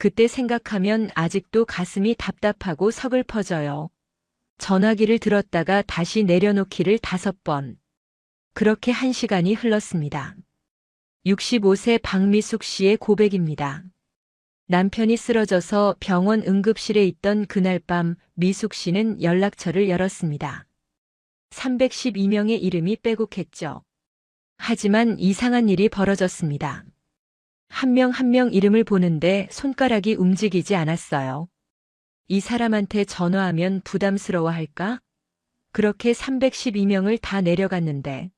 그때 생각하면 아직도 가슴이 답답하고 서글퍼져요. 전화기를 들었다가 다시 내려놓기를 5번. 그렇게 1시간이 흘렀습니다. 65세 박미숙 씨의 고백입니다. 남편이 쓰러져서 병원 응급실에 있던 그날 밤 미숙 씨는 연락처를 열었습니다. 312명의 이름이 빼곡했죠. 하지만 이상한 일이 벌어졌습니다. 한 명 한 명 이름을 보는데 손가락이 움직이지 않았어요. 이 사람한테 전화하면 부담스러워할까? 그렇게 312명을 다 내려갔는데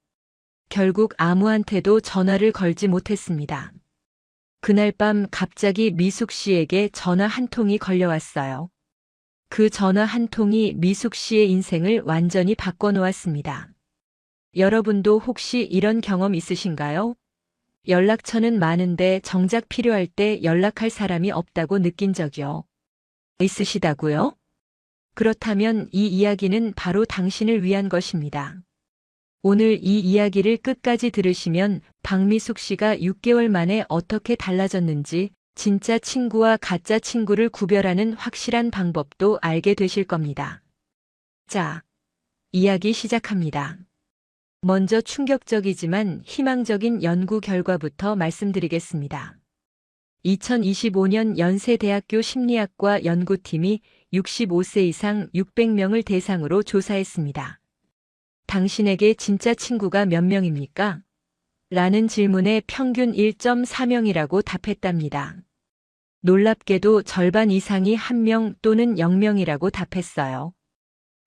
결국 아무한테도 전화를 걸지 못했습니다. 그날 밤 갑자기 미숙 씨에게 전화 한 통이 걸려왔어요. 그 전화 한 통이 미숙 씨의 인생을 완전히 바꿔놓았습니다. 여러분도 혹시 이런 경험 있으신가요? 연락처는 많은데 정작 필요할 때 연락할 사람이 없다고 느낀 적이요. 있으시다고요? 그렇다면 이 이야기는 바로 당신을 위한 것입니다. 오늘 이 이야기를 끝까지 들으시면 박미숙 씨가 6개월 만에 어떻게 달라졌는지 진짜 친구와 가짜 친구를 구별하는 확실한 방법도 알게 되실 겁니다. 자, 이야기 시작합니다. 먼저 충격적이지만 희망적인 연구 결과부터 말씀드리겠습니다. 2025년 연세대학교 심리학과 연구팀이 65세 이상 600명을 대상으로 조사했습니다. 당신에게 진짜 친구가 몇 명입니까? 라는 질문에 평균 1.4명이라고 답했답니다. 놀랍게도 절반 이상이 1명 또는 0명이라고 답했어요.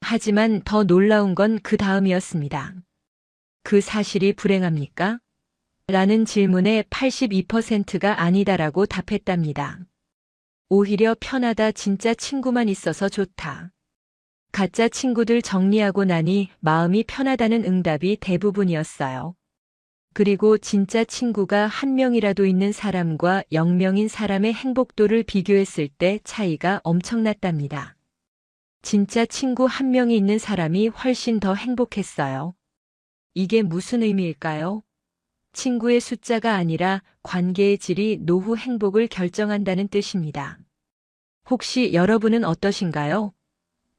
하지만 더 놀라운 건 그 다음이었습니다. 그 사실이 불행합니까? 라는 질문에 82%가 아니다라고 답했답니다. 오히려 편하다, 진짜 친구만 있어서 좋다. 가짜 친구들 정리하고 나니 마음이 편하다는 응답이 대부분이었어요. 그리고 진짜 친구가 1명이라도 있는 사람과 0명인 사람의 행복도를 비교했을 때 차이가 엄청났답니다. 진짜 친구 1명이 있는 사람이 훨씬 더 행복했어요. 이게 무슨 의미일까요? 친구의 숫자가 아니라 관계의 질이 노후 행복을 결정한다는 뜻입니다. 혹시 여러분은 어떠신가요?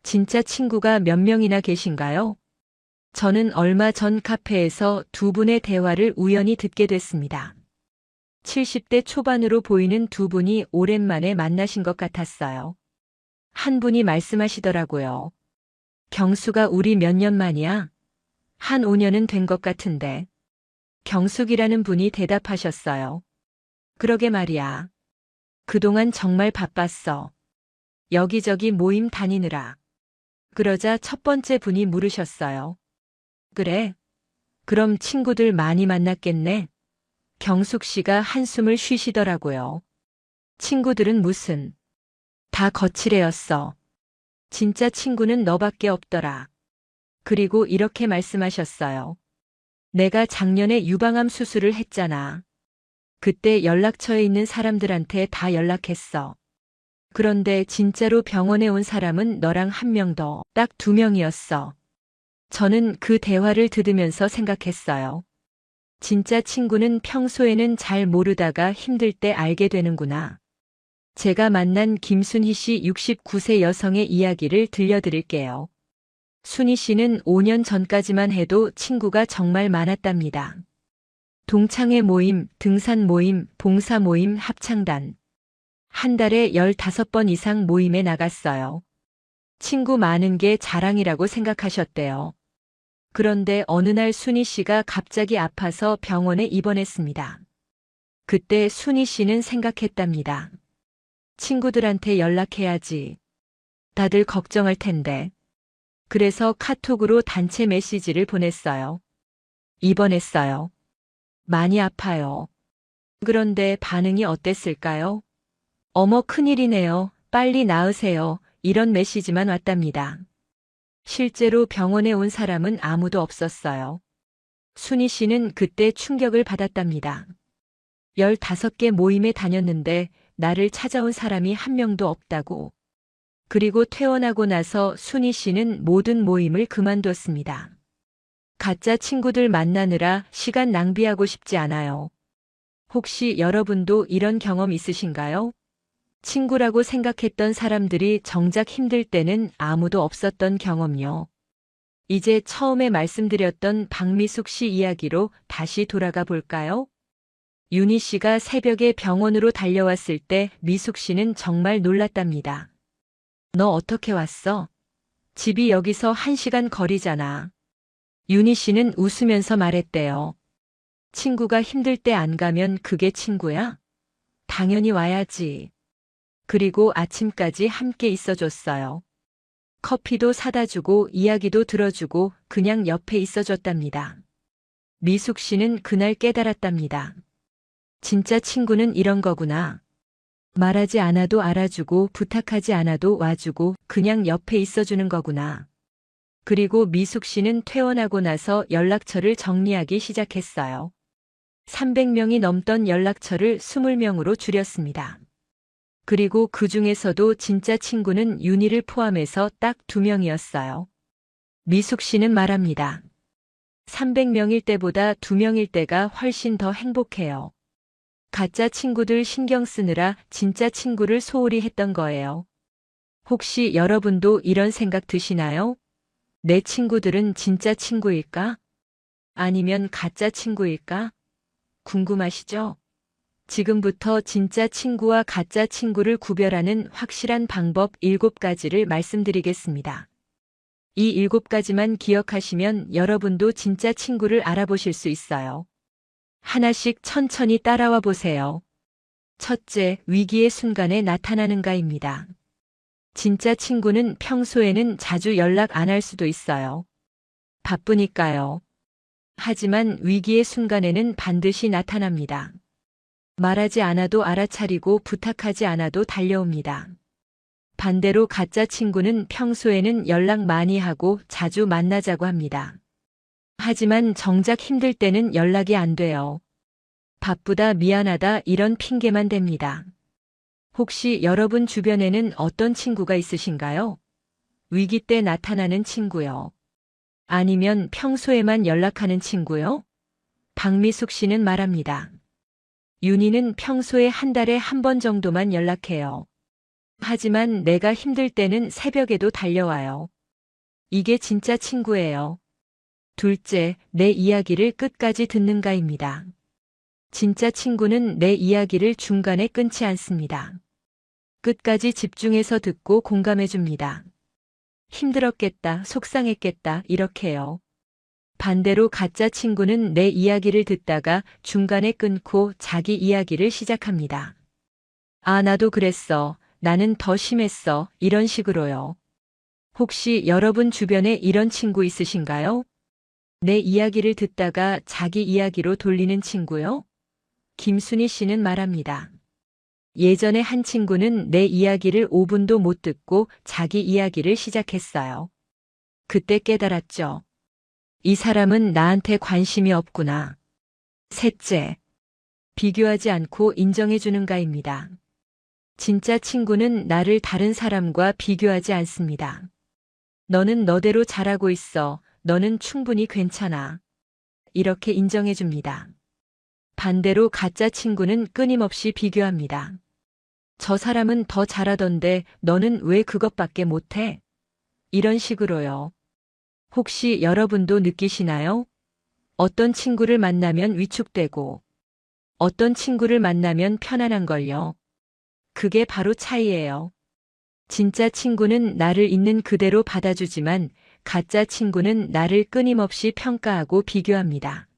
진짜 친구가 몇 명이나 계신가요? 저는 얼마 전 카페에서 두 분의 대화를 우연히 듣게 됐습니다. 70대 초반으로 보이는 두 분이 오랜만에 만나신 것 같았어요. 한 분이 말씀하시더라고요. 경수가 우리 몇 년 만이야? 한 5년은 된 것 같은데. 경숙이라는 분이 대답하셨어요. 그러게 말이야. 그동안 정말 바빴어. 여기저기 모임 다니느라. 그러자 첫 번째 분이 물으셨어요. 그래? 그럼 친구들 많이 만났겠네? 경숙 씨가 한숨을 쉬시더라고요. 친구들은 무슨? 다 거칠애였어. 진짜 친구는 너밖에 없더라. 그리고 이렇게 말씀하셨어요. 내가 작년에 유방암 수술을 했잖아. 그때 연락처에 있는 사람들한테 다 연락했어. 그런데 진짜로 병원에 온 사람은 너랑 1명 더, 딱 2명이었어. 저는 그 대화를 들으면서 생각했어요. 진짜 친구는 평소에는 잘 모르다가 힘들 때 알게 되는구나. 제가 만난 김순희 씨 69세 여성의 이야기를 들려드릴게요. 순희 씨는 5년 전까지만 해도 친구가 정말 많았답니다. 동창회 모임, 등산 모임, 봉사 모임, 합창단. 한 달에 15번 이상 모임에 나갔어요. 친구 많은 게 자랑이라고 생각하셨대요. 그런데 어느 날 순희 씨가 갑자기 아파서 병원에 입원했습니다. 그때 순희 씨는 생각했답니다. 친구들한테 연락해야지. 다들 걱정할 텐데. 그래서 카톡으로 단체 메시지를 보냈어요. 입원했어요. 많이 아파요. 그런데 반응이 어땠을까요? 어머, 큰일이네요. 빨리 나으세요. 이런 메시지만 왔답니다. 실제로 병원에 온 사람은 아무도 없었어요. 순희 씨는 그때 충격을 받았답니다. 15개 모임에 다녔는데 나를 찾아온 사람이 1명도 없다고. 그리고 퇴원하고 나서 순희 씨는 모든 모임을 그만뒀습니다. 가짜 친구들 만나느라 시간 낭비하고 싶지 않아요. 혹시 여러분도 이런 경험 있으신가요? 친구라고 생각했던 사람들이 정작 힘들 때는 아무도 없었던 경험요. 이제 처음에 말씀드렸던 박미숙 씨 이야기로 다시 돌아가 볼까요? 윤희 씨가 새벽에 병원으로 달려왔을 때 미숙 씨는 정말 놀랐답니다. 너 어떻게 왔어? 집이 여기서 1시간 거리잖아. 윤희 씨는 웃으면서 말했대요. 친구가 힘들 때 안 가면 그게 친구야? 당연히 와야지. 그리고 아침까지 함께 있어줬어요. 커피도 사다 주고 이야기도 들어주고 그냥 옆에 있어줬답니다. 미숙 씨는 그날 깨달았답니다. 진짜 친구는 이런 거구나. 말하지 않아도 알아주고 부탁하지 않아도 와주고 그냥 옆에 있어주는 거구나. 그리고 미숙 씨는 퇴원하고 나서 연락처를 정리하기 시작했어요. 300명이 넘던 연락처를 20명으로 줄였습니다. 그리고 그 중에서도 진짜 친구는 윤희를 포함해서 딱 2명이었어요. 미숙 씨는 말합니다. 300명일 때보다 2명일 때가 훨씬 더 행복해요. 가짜 친구들 신경 쓰느라 진짜 친구를 소홀히 했던 거예요. 혹시 여러분도 이런 생각 드시나요? 내 친구들은 진짜 친구일까? 아니면 가짜 친구일까? 궁금하시죠? 지금부터 진짜 친구와 가짜 친구를 구별하는 확실한 방법 7가지를 말씀드리겠습니다. 이 7가지만 기억하시면 여러분도 진짜 친구를 알아보실 수 있어요. 하나씩 천천히 따라와 보세요. 첫째, 위기의 순간에 나타나는가입니다. 진짜 친구는 평소에는 자주 연락 안 할 수도 있어요. 바쁘니까요. 하지만 위기의 순간에는 반드시 나타납니다. 말하지 않아도 알아차리고 부탁하지 않아도 달려옵니다. 반대로 가짜 친구는 평소에는 연락 많이 하고 자주 만나자고 합니다. 하지만 정작 힘들 때는 연락이 안 돼요. 바쁘다, 미안하다 이런 핑계만 댑니다. 혹시 여러분 주변에는 어떤 친구가 있으신가요? 위기 때 나타나는 친구요. 아니면 평소에만 연락하는 친구요? 박미숙 씨는 말합니다. 윤희는 평소에 한 달에 1번 정도만 연락해요. 하지만 내가 힘들 때는 새벽에도 달려와요. 이게 진짜 친구예요. 둘째, 내 이야기를 끝까지 듣는가입니다. 진짜 친구는 내 이야기를 중간에 끊지 않습니다. 끝까지 집중해서 듣고 공감해줍니다. 힘들었겠다, 속상했겠다, 이렇게요. 반대로 가짜 친구는 내 이야기를 듣다가 중간에 끊고 자기 이야기를 시작합니다. 아, 나도 그랬어. 나는 더 심했어. 이런 식으로요. 혹시 여러분 주변에 이런 친구 있으신가요? 내 이야기를 듣다가 자기 이야기로 돌리는 친구요? 김순희 씨는 말합니다. 예전에 한 친구는 내 이야기를 5분도 못 듣고 자기 이야기를 시작했어요. 그때 깨달았죠. 이 사람은 나한테 관심이 없구나. 셋째, 비교하지 않고 인정해주는가입니다. 진짜 친구는 나를 다른 사람과 비교하지 않습니다. 너는 너대로 잘하고 있어. 너는 충분히 괜찮아. 이렇게 인정해줍니다. 반대로 가짜 친구는 끊임없이 비교합니다. 저 사람은 더 잘하던데 너는 왜 그것밖에 못해? 이런 식으로요. 혹시 여러분도 느끼시나요? 어떤 친구를 만나면 위축되고 어떤 친구를 만나면 편안한걸요. 그게 바로 차이예요. 진짜 친구는 나를 있는 그대로 받아주지만 가짜 친구는 나를 끊임없이 평가하고 비교합니다.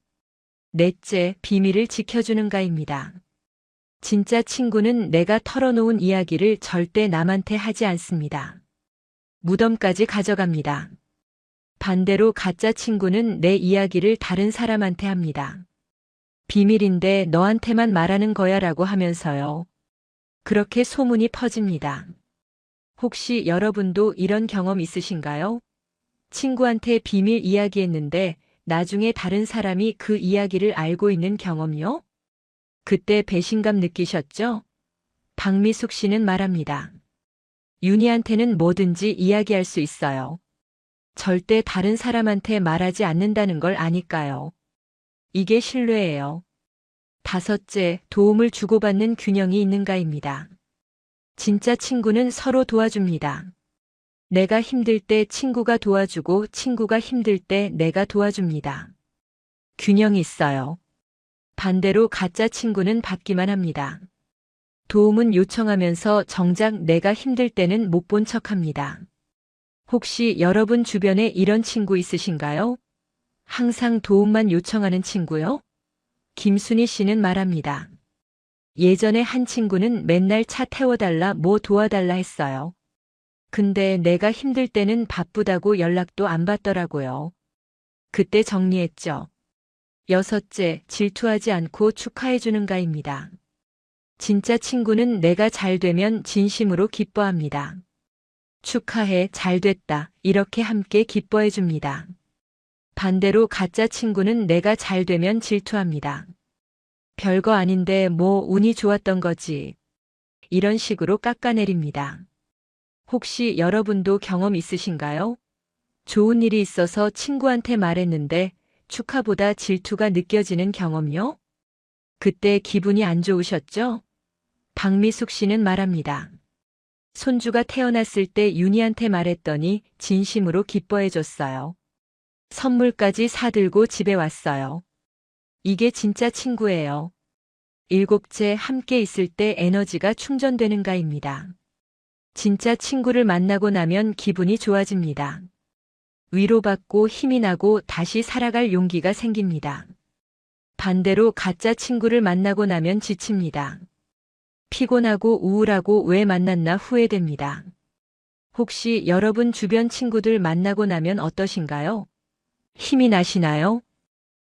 넷째, 비밀을 지켜주는가입니다. 진짜 친구는 내가 털어놓은 이야기를 절대 남한테 하지 않습니다. 무덤까지 가져갑니다. 반대로 가짜 친구는 내 이야기를 다른 사람한테 합니다. 비밀인데 너한테만 말하는 거야 라고 하면서요. 그렇게 소문이 퍼집니다. 혹시 여러분도 이런 경험 있으신가요? 친구한테 비밀 이야기했는데 나중에 다른 사람이 그 이야기를 알고 있는 경험이요? 그때 배신감 느끼셨죠? 박미숙 씨는 말합니다. 윤희한테는 뭐든지 이야기할 수 있어요. 절대 다른 사람한테 말하지 않는다는 걸 아니까요. 이게 신뢰예요. 다섯째, 도움을 주고받는 균형이 있는가입니다. 진짜 친구는 서로 도와줍니다. 내가 힘들 때 친구가 도와주고 친구가 힘들 때 내가 도와줍니다. 균형이 있어요. 반대로 가짜 친구는 받기만 합니다. 도움은 요청하면서 정작 내가 힘들 때는 못 본 척합니다. 혹시 여러분 주변에 이런 친구 있으신가요? 항상 도움만 요청하는 친구요? 김순희 씨는 말합니다. 예전에 한 친구는 맨날 차 태워달라 뭐 도와달라 했어요. 근데 내가 힘들 때는 바쁘다고 연락도 안 받더라고요. 그때 정리했죠. 여섯째, 질투하지 않고 축하해주는가입니다. 진짜 친구는 내가 잘 되면 진심으로 기뻐합니다. 축하해, 잘 됐다, 이렇게 함께 기뻐해줍니다. 반대로 가짜 친구는 내가 잘 되면 질투합니다. 별거 아닌데 뭐 운이 좋았던 거지. 이런 식으로 깎아내립니다. 혹시 여러분도 경험 있으신가요? 좋은 일이 있어서 친구한테 말했는데 축하보다 질투가 느껴지는 경험요? 그때 기분이 안 좋으셨죠? 박미숙 씨는 말합니다. 손주가 태어났을 때 윤희한테 말했더니 진심으로 기뻐해줬어요. 선물까지 사들고 집에 왔어요. 이게 진짜 친구예요. 일곱째, 함께 있을 때 에너지가 충전되는가입니다. 진짜 친구를 만나고 나면 기분이 좋아집니다. 위로받고 힘이 나고 다시 살아갈 용기가 생깁니다. 반대로 가짜 친구를 만나고 나면 지칩니다. 피곤하고 우울하고 왜 만났나 후회됩니다. 혹시 여러분 주변 친구들 만나고 나면 어떠신가요? 힘이 나시나요?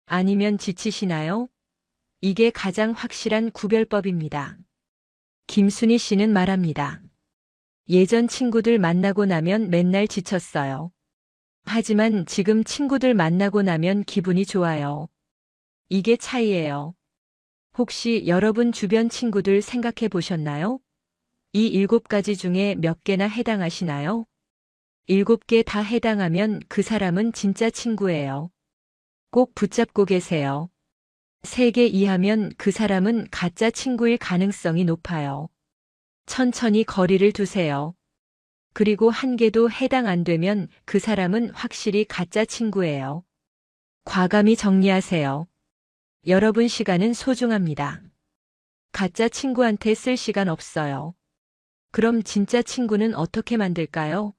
아니면 지치시나요? 이게 가장 확실한 구별법입니다. 김순희 씨는 말합니다. 예전 친구들 만나고 나면 맨날 지쳤어요. 하지만 지금 친구들 만나고 나면 기분이 좋아요. 이게 차이예요. 혹시 여러분 주변 친구들 생각해 보셨나요? 이 7가지 중에 몇 개나 해당하시나요? 7개 다 해당하면 그 사람은 진짜 친구예요. 꼭 붙잡고 계세요. 3개 이하면 그 사람은 가짜 친구일 가능성이 높아요. 천천히 거리를 두세요. 그리고 1개도 해당 안 되면 그 사람은 확실히 가짜 친구예요. 과감히 정리하세요. 여러분 시간은 소중합니다. 가짜 친구한테 쓸 시간 없어요. 그럼 진짜 친구는 어떻게 만들까요?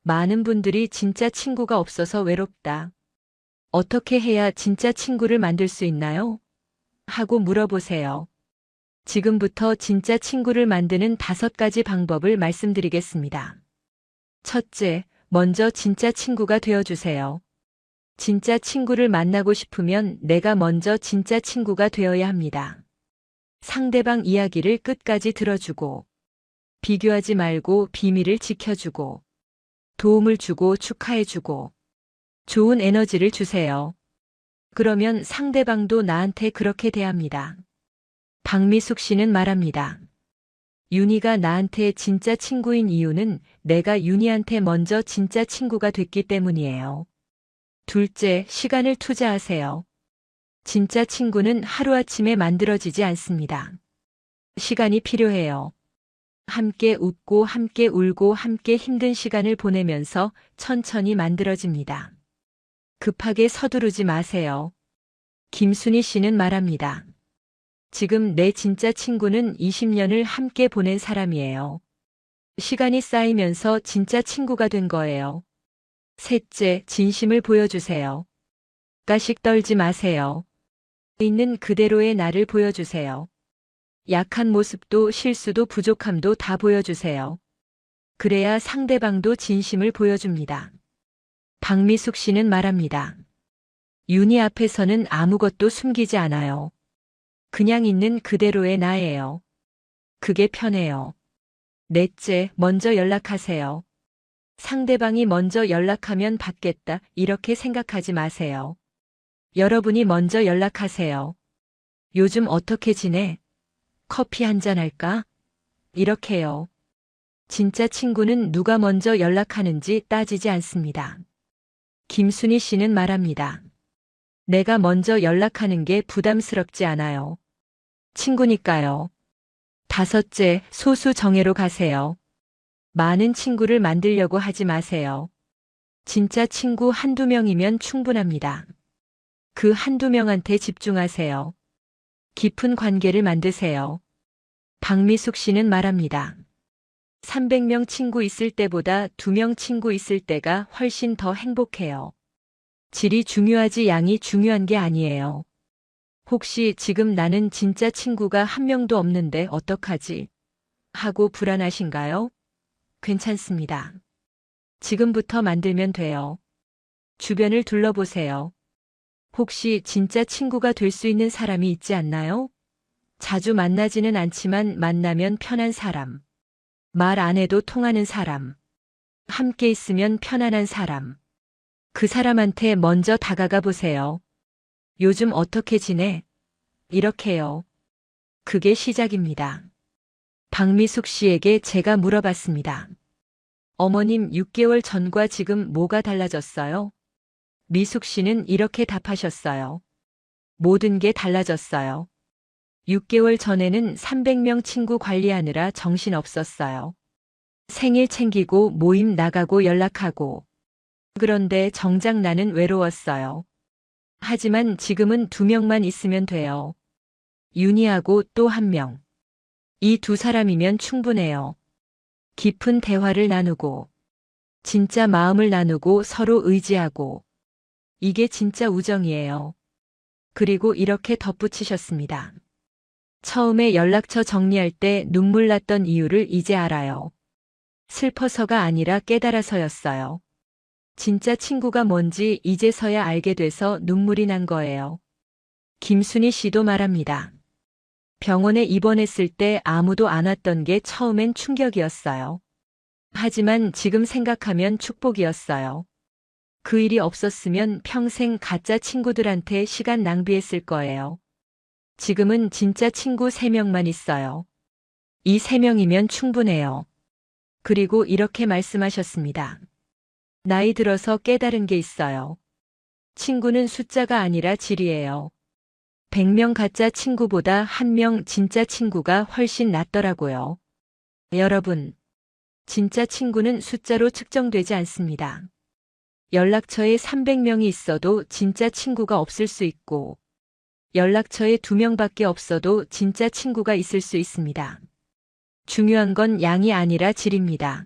많은 분들이 진짜 친구가 없어서 외롭다. 어떻게 해야 진짜 친구를 만들 수 있나요? 하고 물어보세요. 지금부터 진짜 친구를 만드는 5가지 방법을 말씀드리겠습니다. 첫째, 먼저 진짜 친구가 되어주세요. 진짜 친구를 만나고 싶으면 내가 먼저 진짜 친구가 되어야 합니다. 상대방 이야기를 끝까지 들어주고, 비교하지 말고 비밀을 지켜주고, 도움을 주고 축하해주고, 좋은 에너지를 주세요. 그러면 상대방도 나한테 그렇게 대합니다. 박미숙 씨는 말합니다. 윤희가 나한테 진짜 친구인 이유는 내가 윤희한테 먼저 진짜 친구가 됐기 때문이에요. 둘째, 시간을 투자하세요. 진짜 친구는 하루아침에 만들어지지 않습니다. 시간이 필요해요. 함께 웃고 함께 울고 함께 힘든 시간을 보내면서 천천히 만들어집니다. 급하게 서두르지 마세요. 김순희 씨는 말합니다. 지금 내 진짜 친구는 20년을 함께 보낸 사람이에요. 시간이 쌓이면서 진짜 친구가 된 거예요. 셋째, 진심을 보여주세요. 가식 떨지 마세요. 있는 그대로의 나를 보여주세요. 약한 모습도 실수도 부족함도 다 보여주세요. 그래야 상대방도 진심을 보여줍니다. 박미숙 씨는 말합니다. 윤희 앞에서는 아무것도 숨기지 않아요. 그냥 있는 그대로의 나예요. 그게 편해요. 넷째, 먼저 연락하세요. 상대방이 먼저 연락하면 받겠다, 이렇게 생각하지 마세요. 여러분이 먼저 연락하세요. 요즘 어떻게 지내? 커피 한잔 할까? 이렇게요. 진짜 친구는 누가 먼저 연락하는지 따지지 않습니다. 김순희 씨는 말합니다. 내가 먼저 연락하는 게 부담스럽지 않아요. 친구니까요. 5째, 소수 정예로 가세요. 많은 친구를 만들려고 하지 마세요. 진짜 친구 한두 명이면 충분합니다. 그 한두 명한테 집중하세요. 깊은 관계를 만드세요. 박미숙 씨는 말합니다. 300명 친구 있을 때보다 2명 친구 있을 때가 훨씬 더 행복해요. 질이 중요하지 양이 중요한 게 아니에요. 혹시 지금 나는 진짜 친구가 한 명도 없는데 어떡하지? 하고 불안하신가요? 괜찮습니다. 지금부터 만들면 돼요. 주변을 둘러보세요. 혹시 진짜 친구가 될 수 있는 사람이 있지 않나요? 자주 만나지는 않지만 만나면 편한 사람. 말 안 해도 통하는 사람. 함께 있으면 편안한 사람. 그 사람한테 먼저 다가가 보세요. 요즘 어떻게 지내? 이렇게요. 그게 시작입니다. 박미숙 씨에게 제가 물어봤습니다. 어머님 6개월 전과 지금 뭐가 달라졌어요? 미숙 씨는 이렇게 답하셨어요. 모든 게 달라졌어요. 6개월 전에는 300명 친구 관리하느라 정신 없었어요. 생일 챙기고 모임 나가고 연락하고. 그런데 정작 나는 외로웠어요. 하지만 지금은 2명만 있으면 돼요. 윤희하고 또 1명. 이 2사람이면 충분해요. 깊은 대화를 나누고, 진짜 마음을 나누고 서로 의지하고. 이게 진짜 우정이에요. 그리고 이렇게 덧붙이셨습니다. 처음에 연락처 정리할 때 눈물 났던 이유를 이제 알아요. 슬퍼서가 아니라 깨달아서였어요. 진짜 친구가 뭔지 이제서야 알게 돼서 눈물이 난 거예요. 김순희 씨도 말합니다. 병원에 입원했을 때 아무도 안 왔던 게 처음엔 충격이었어요. 하지만 지금 생각하면 축복이었어요. 그 일이 없었으면 평생 가짜 친구들한테 시간 낭비했을 거예요. 지금은 진짜 친구 3명만 있어요. 이 3명이면 충분해요. 그리고 이렇게 말씀하셨습니다. 나이 들어서 깨달은 게 있어요. 친구는 숫자가 아니라 질이에요. 100명 가짜 친구보다 1명 진짜 친구가 훨씬 낫더라고요. 여러분, 진짜 친구는 숫자로 측정되지 않습니다. 연락처에 300명이 있어도 진짜 친구가 없을 수 있고, 연락처에 2명밖에 없어도 진짜 친구가 있을 수 있습니다. 중요한 건 양이 아니라 질입니다.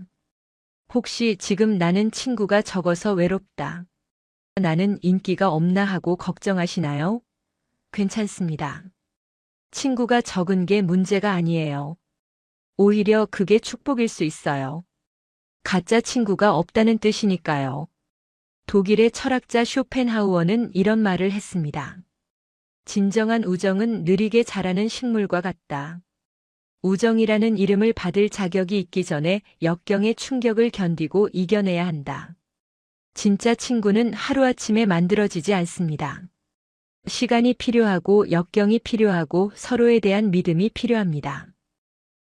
혹시 지금 나는 친구가 적어서 외롭다. 나는 인기가 없나 하고 걱정하시나요? 괜찮습니다. 친구가 적은 게 문제가 아니에요. 오히려 그게 축복일 수 있어요. 가짜 친구가 없다는 뜻이니까요. 독일의 철학자 쇼펜하우어는 이런 말을 했습니다. 진정한 우정은 느리게 자라는 식물과 같다. 우정이라는 이름을 받을 자격이 있기 전에 역경의 충격을 견디고 이겨내야 한다. 진짜 친구는 하루아침에 만들어지지 않습니다. 시간이 필요하고 역경이 필요하고 서로에 대한 믿음이 필요합니다.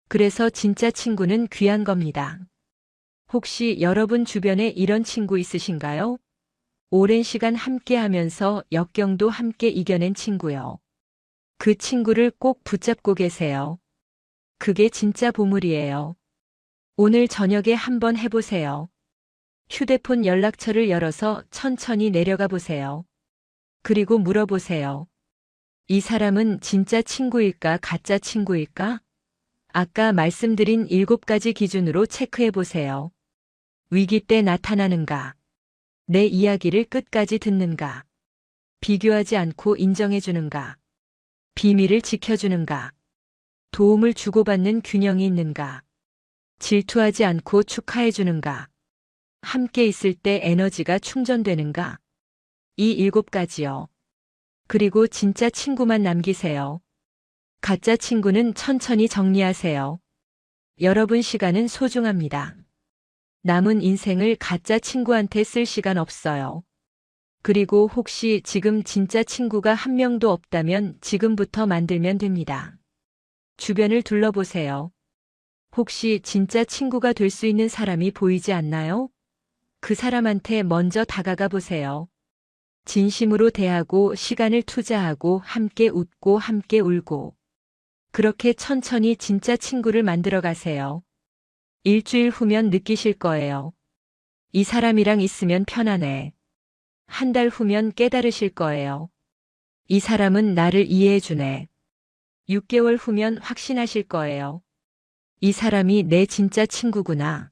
그래서 진짜 친구는 귀한 겁니다. 혹시 여러분 주변에 이런 친구 있으신가요? 오랜 시간 함께 하면서 역경도 함께 이겨낸 친구요. 그 친구를 꼭 붙잡고 계세요. 그게 진짜 보물이에요. 오늘 저녁에 한번 해보세요. 휴대폰 연락처를 열어서 천천히 내려가 보세요. 그리고 물어보세요. 이 사람은 진짜 친구일까, 가짜 친구일까? 아까 말씀드린 7가지 기준으로 체크해 보세요. 위기 때 나타나는가? 내 이야기를 끝까지 듣는가? 비교하지 않고 인정해 주는가? 비밀을 지켜주는가? 도움을 주고받는 균형이 있는가? 질투하지 않고 축하해 주는가? 함께 있을 때 에너지가 충전되는가? 이 7가지요. 그리고 진짜 친구만 남기세요. 가짜 친구는 천천히 정리하세요. 여러분 시간은 소중합니다. 남은 인생을 가짜 친구한테 쓸 시간 없어요. 그리고 혹시 지금 진짜 친구가 1명도 없다면 지금부터 만들면 됩니다. 주변을 둘러보세요. 혹시 진짜 친구가 될 수 있는 사람이 보이지 않나요? 그 사람한테 먼저 다가가 보세요. 진심으로 대하고 시간을 투자하고 함께 웃고 함께 울고 그렇게 천천히 진짜 친구를 만들어 가세요. 일주일 후면 느끼실 거예요. 이 사람이랑 있으면 편하네. 한 달 후면 깨달으실 거예요. 이 사람은 나를 이해해 주네. 6개월 후면 확신하실 거예요. 이 사람이 내 진짜 친구구나.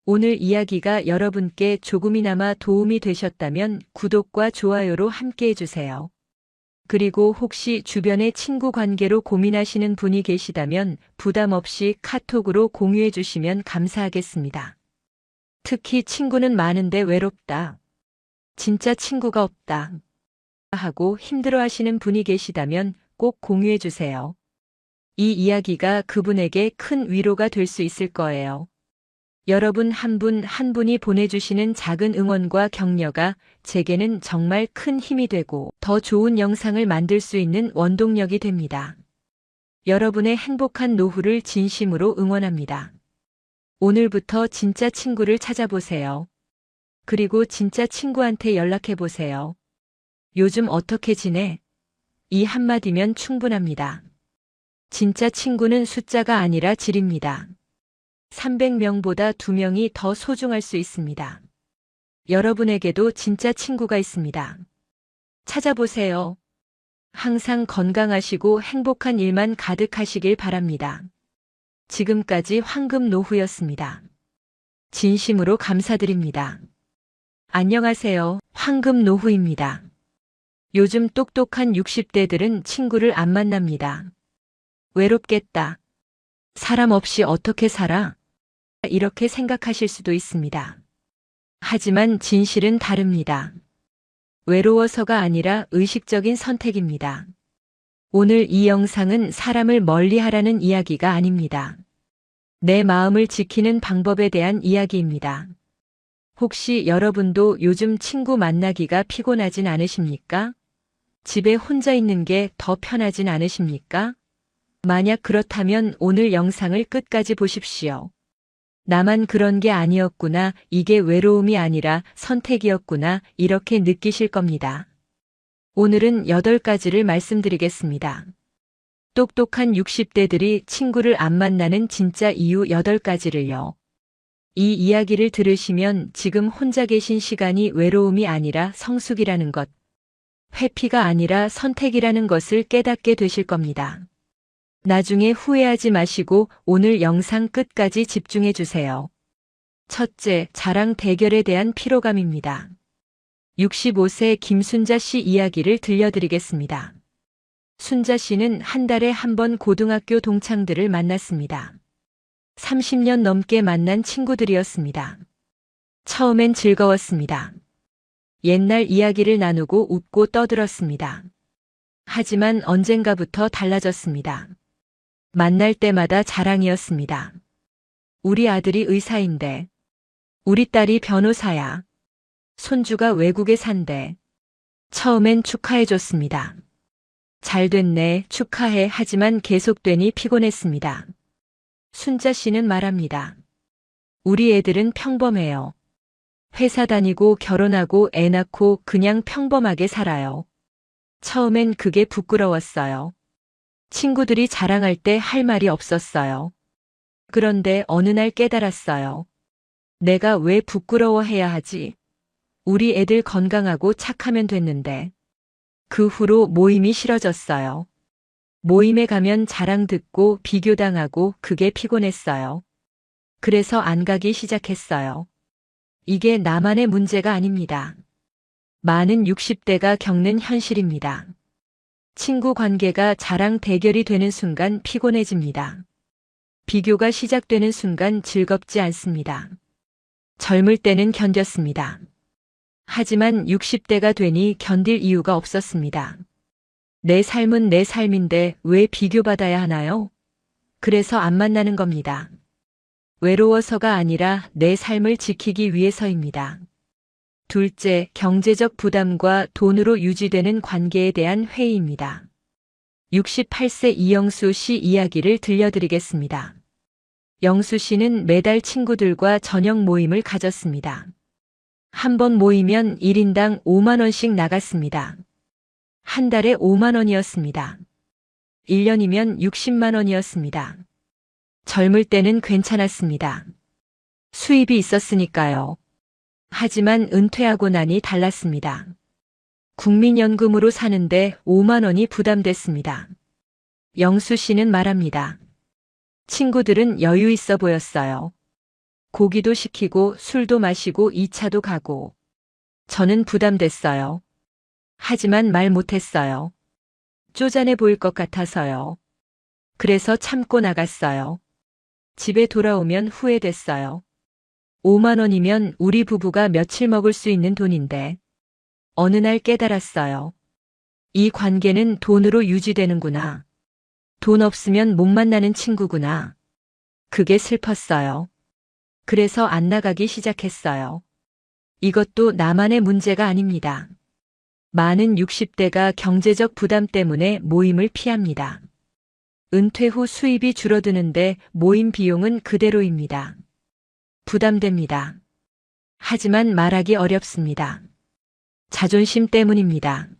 오늘 이야기가 여러분께 조금이나마 도움이 되셨다면 구독과 좋아요로 함께 해주세요. 그리고 혹시 주변에 친구 관계로 고민하시는 분이 계시다면 부담 없이 카톡으로 공유해 주시면 감사하겠습니다. 특히 친구는 많은데 외롭다. 진짜 친구가 없다. 하고 힘들어 하시는 분이 계시다면 꼭 공유해 주세요. 이 이야기가 그분에게 큰 위로가 될 수 있을 거예요. 여러분 한 분 한 분이 보내주시는 작은 응원과 격려가 제게는 정말 큰 힘이 되고 더 좋은 영상을 만들 수 있는 원동력이 됩니다. 여러분의 행복한 노후를 진심으로 응원합니다. 오늘부터 진짜 친구를 찾아보세요. 그리고 진짜 친구한테 연락해 보세요. 요즘 어떻게 지내? 이 한마디면 충분합니다. 진짜 친구는 숫자가 아니라 질입니다. 300명보다 2명이 더 소중할 수 있습니다. 여러분에게도 진짜 친구가 있습니다. 찾아보세요. 항상 건강하시고 행복한 일만 가득하시길 바랍니다. 지금까지 황금노후였습니다. 진심으로 감사드립니다. 안녕하세요. 황금노후입니다. 요즘 똑똑한 60대들은 친구를 안 만납니다. 외롭겠다. 사람 없이 어떻게 살아? 이렇게 생각하실 수도 있습니다. 하지만 진실은 다릅니다. 외로워서가 아니라 의식적인 선택입니다. 오늘 이 영상은 사람을 멀리하라는 이야기가 아닙니다. 내 마음을 지키는 방법에 대한 이야기입니다. 혹시 여러분도 요즘 친구 만나기가 피곤하진 않으십니까? 집에 혼자 있는 게 더 편하진 않으십니까? 만약 그렇다면 오늘 영상을 끝까지 보십시오. 나만 그런 게 아니었구나, 이게 외로움이 아니라 선택이었구나, 이렇게 느끼실 겁니다. 오늘은 8가지를 말씀드리겠습니다. 똑똑한 60대들이 친구를 안 만나는 진짜 이유 8가지를요. 이 이야기를 들으시면 지금 혼자 계신 시간이 외로움이 아니라 성숙이라는 것, 회피가 아니라 선택이라는 것을 깨닫게 되실 겁니다. 나중에 후회하지 마시고 오늘 영상 끝까지 집중해 주세요. 첫째, 자랑 대결에 대한 피로감입니다. 65세 김순자 씨 이야기를 들려드리겠습니다. 순자 씨는 한 달에 한 번 고등학교 동창들을 만났습니다. 30년 넘게 만난 친구들이었습니다. 처음엔 즐거웠습니다. 옛날 이야기를 나누고 웃고 떠들었습니다. 하지만 언젠가부터 달라졌습니다. 만날 때마다 자랑이었습니다. 우리 아들이 의사인데, 우리 딸이 변호사야. 손주가 외국에 산대. 처음엔 축하해줬습니다. 잘 됐네, 축하해. 하지만 계속되니 피곤했습니다. 순자 씨는 말합니다. 우리 애들은 평범해요. 회사 다니고 결혼하고 애 낳고 그냥 평범하게 살아요. 처음엔 그게 부끄러웠어요. 친구들이 자랑할 때 할 말이 없었어요. 그런데 어느 날 깨달았어요. 내가 왜 부끄러워해야 하지? 우리 애들 건강하고 착하면 됐는데. 그 후로 모임이 싫어졌어요. 모임에 가면 자랑 듣고 비교당하고 그게 피곤했어요. 그래서 안 가기 시작했어요. 이게 나만의 문제가 아닙니다. 많은 60대가 겪는 현실입니다. 친구 관계가 자랑 대결이 되는 순간 피곤해집니다. 비교가 시작되는 순간 즐겁지 않습니다. 젊을 때는 견뎠습니다. 하지만 60대가 되니 견딜 이유가 없었습니다. 내 삶은 내 삶인데 왜 비교받아야 하나요? 그래서 안 만나는 겁니다. 외로워서가 아니라 내 삶을 지키기 위해서입니다. 둘째, 경제적 부담과 돈으로 유지되는 관계에 대한 회의입니다. 68세 이영수 씨 이야기를 들려드리겠습니다. 영수 씨는 매달 친구들과 저녁 모임을 가졌습니다. 한 번 모이면 1인당 5만 원씩 나갔습니다. 한 달에 5만 원이었습니다. 1년이면 60만 원이었습니다. 젊을 때는 괜찮았습니다. 수입이 있었으니까요. 하지만 은퇴하고 나니 달랐습니다. 국민연금으로 사는데 5만 원이 부담됐습니다. 영수 씨는 말합니다. 친구들은 여유 있어 보였어요. 고기도 시키고 술도 마시고 2차도 가고. 저는 부담됐어요. 하지만 말 못했어요. 쪼잔해 보일 것 같아서요. 그래서 참고 나갔어요. 집에 돌아오면 후회됐어요. 5만 원이면 우리 부부가 며칠 먹을 수 있는 돈인데. 어느 날 깨달았어요. 이 관계는 돈으로 유지되는구나. 돈 없으면 못 만나는 친구구나. 그게 슬펐어요. 그래서 안 나가기 시작했어요. 이것도 나만의 문제가 아닙니다. 많은 60대가 경제적 부담 때문에 모임을 피합니다. 은퇴 후 수입이 줄어드는데 모임 비용은 그대로입니다. 부담됩니다. 하지만 말하기 어렵습니다. 자존심 때문입니다.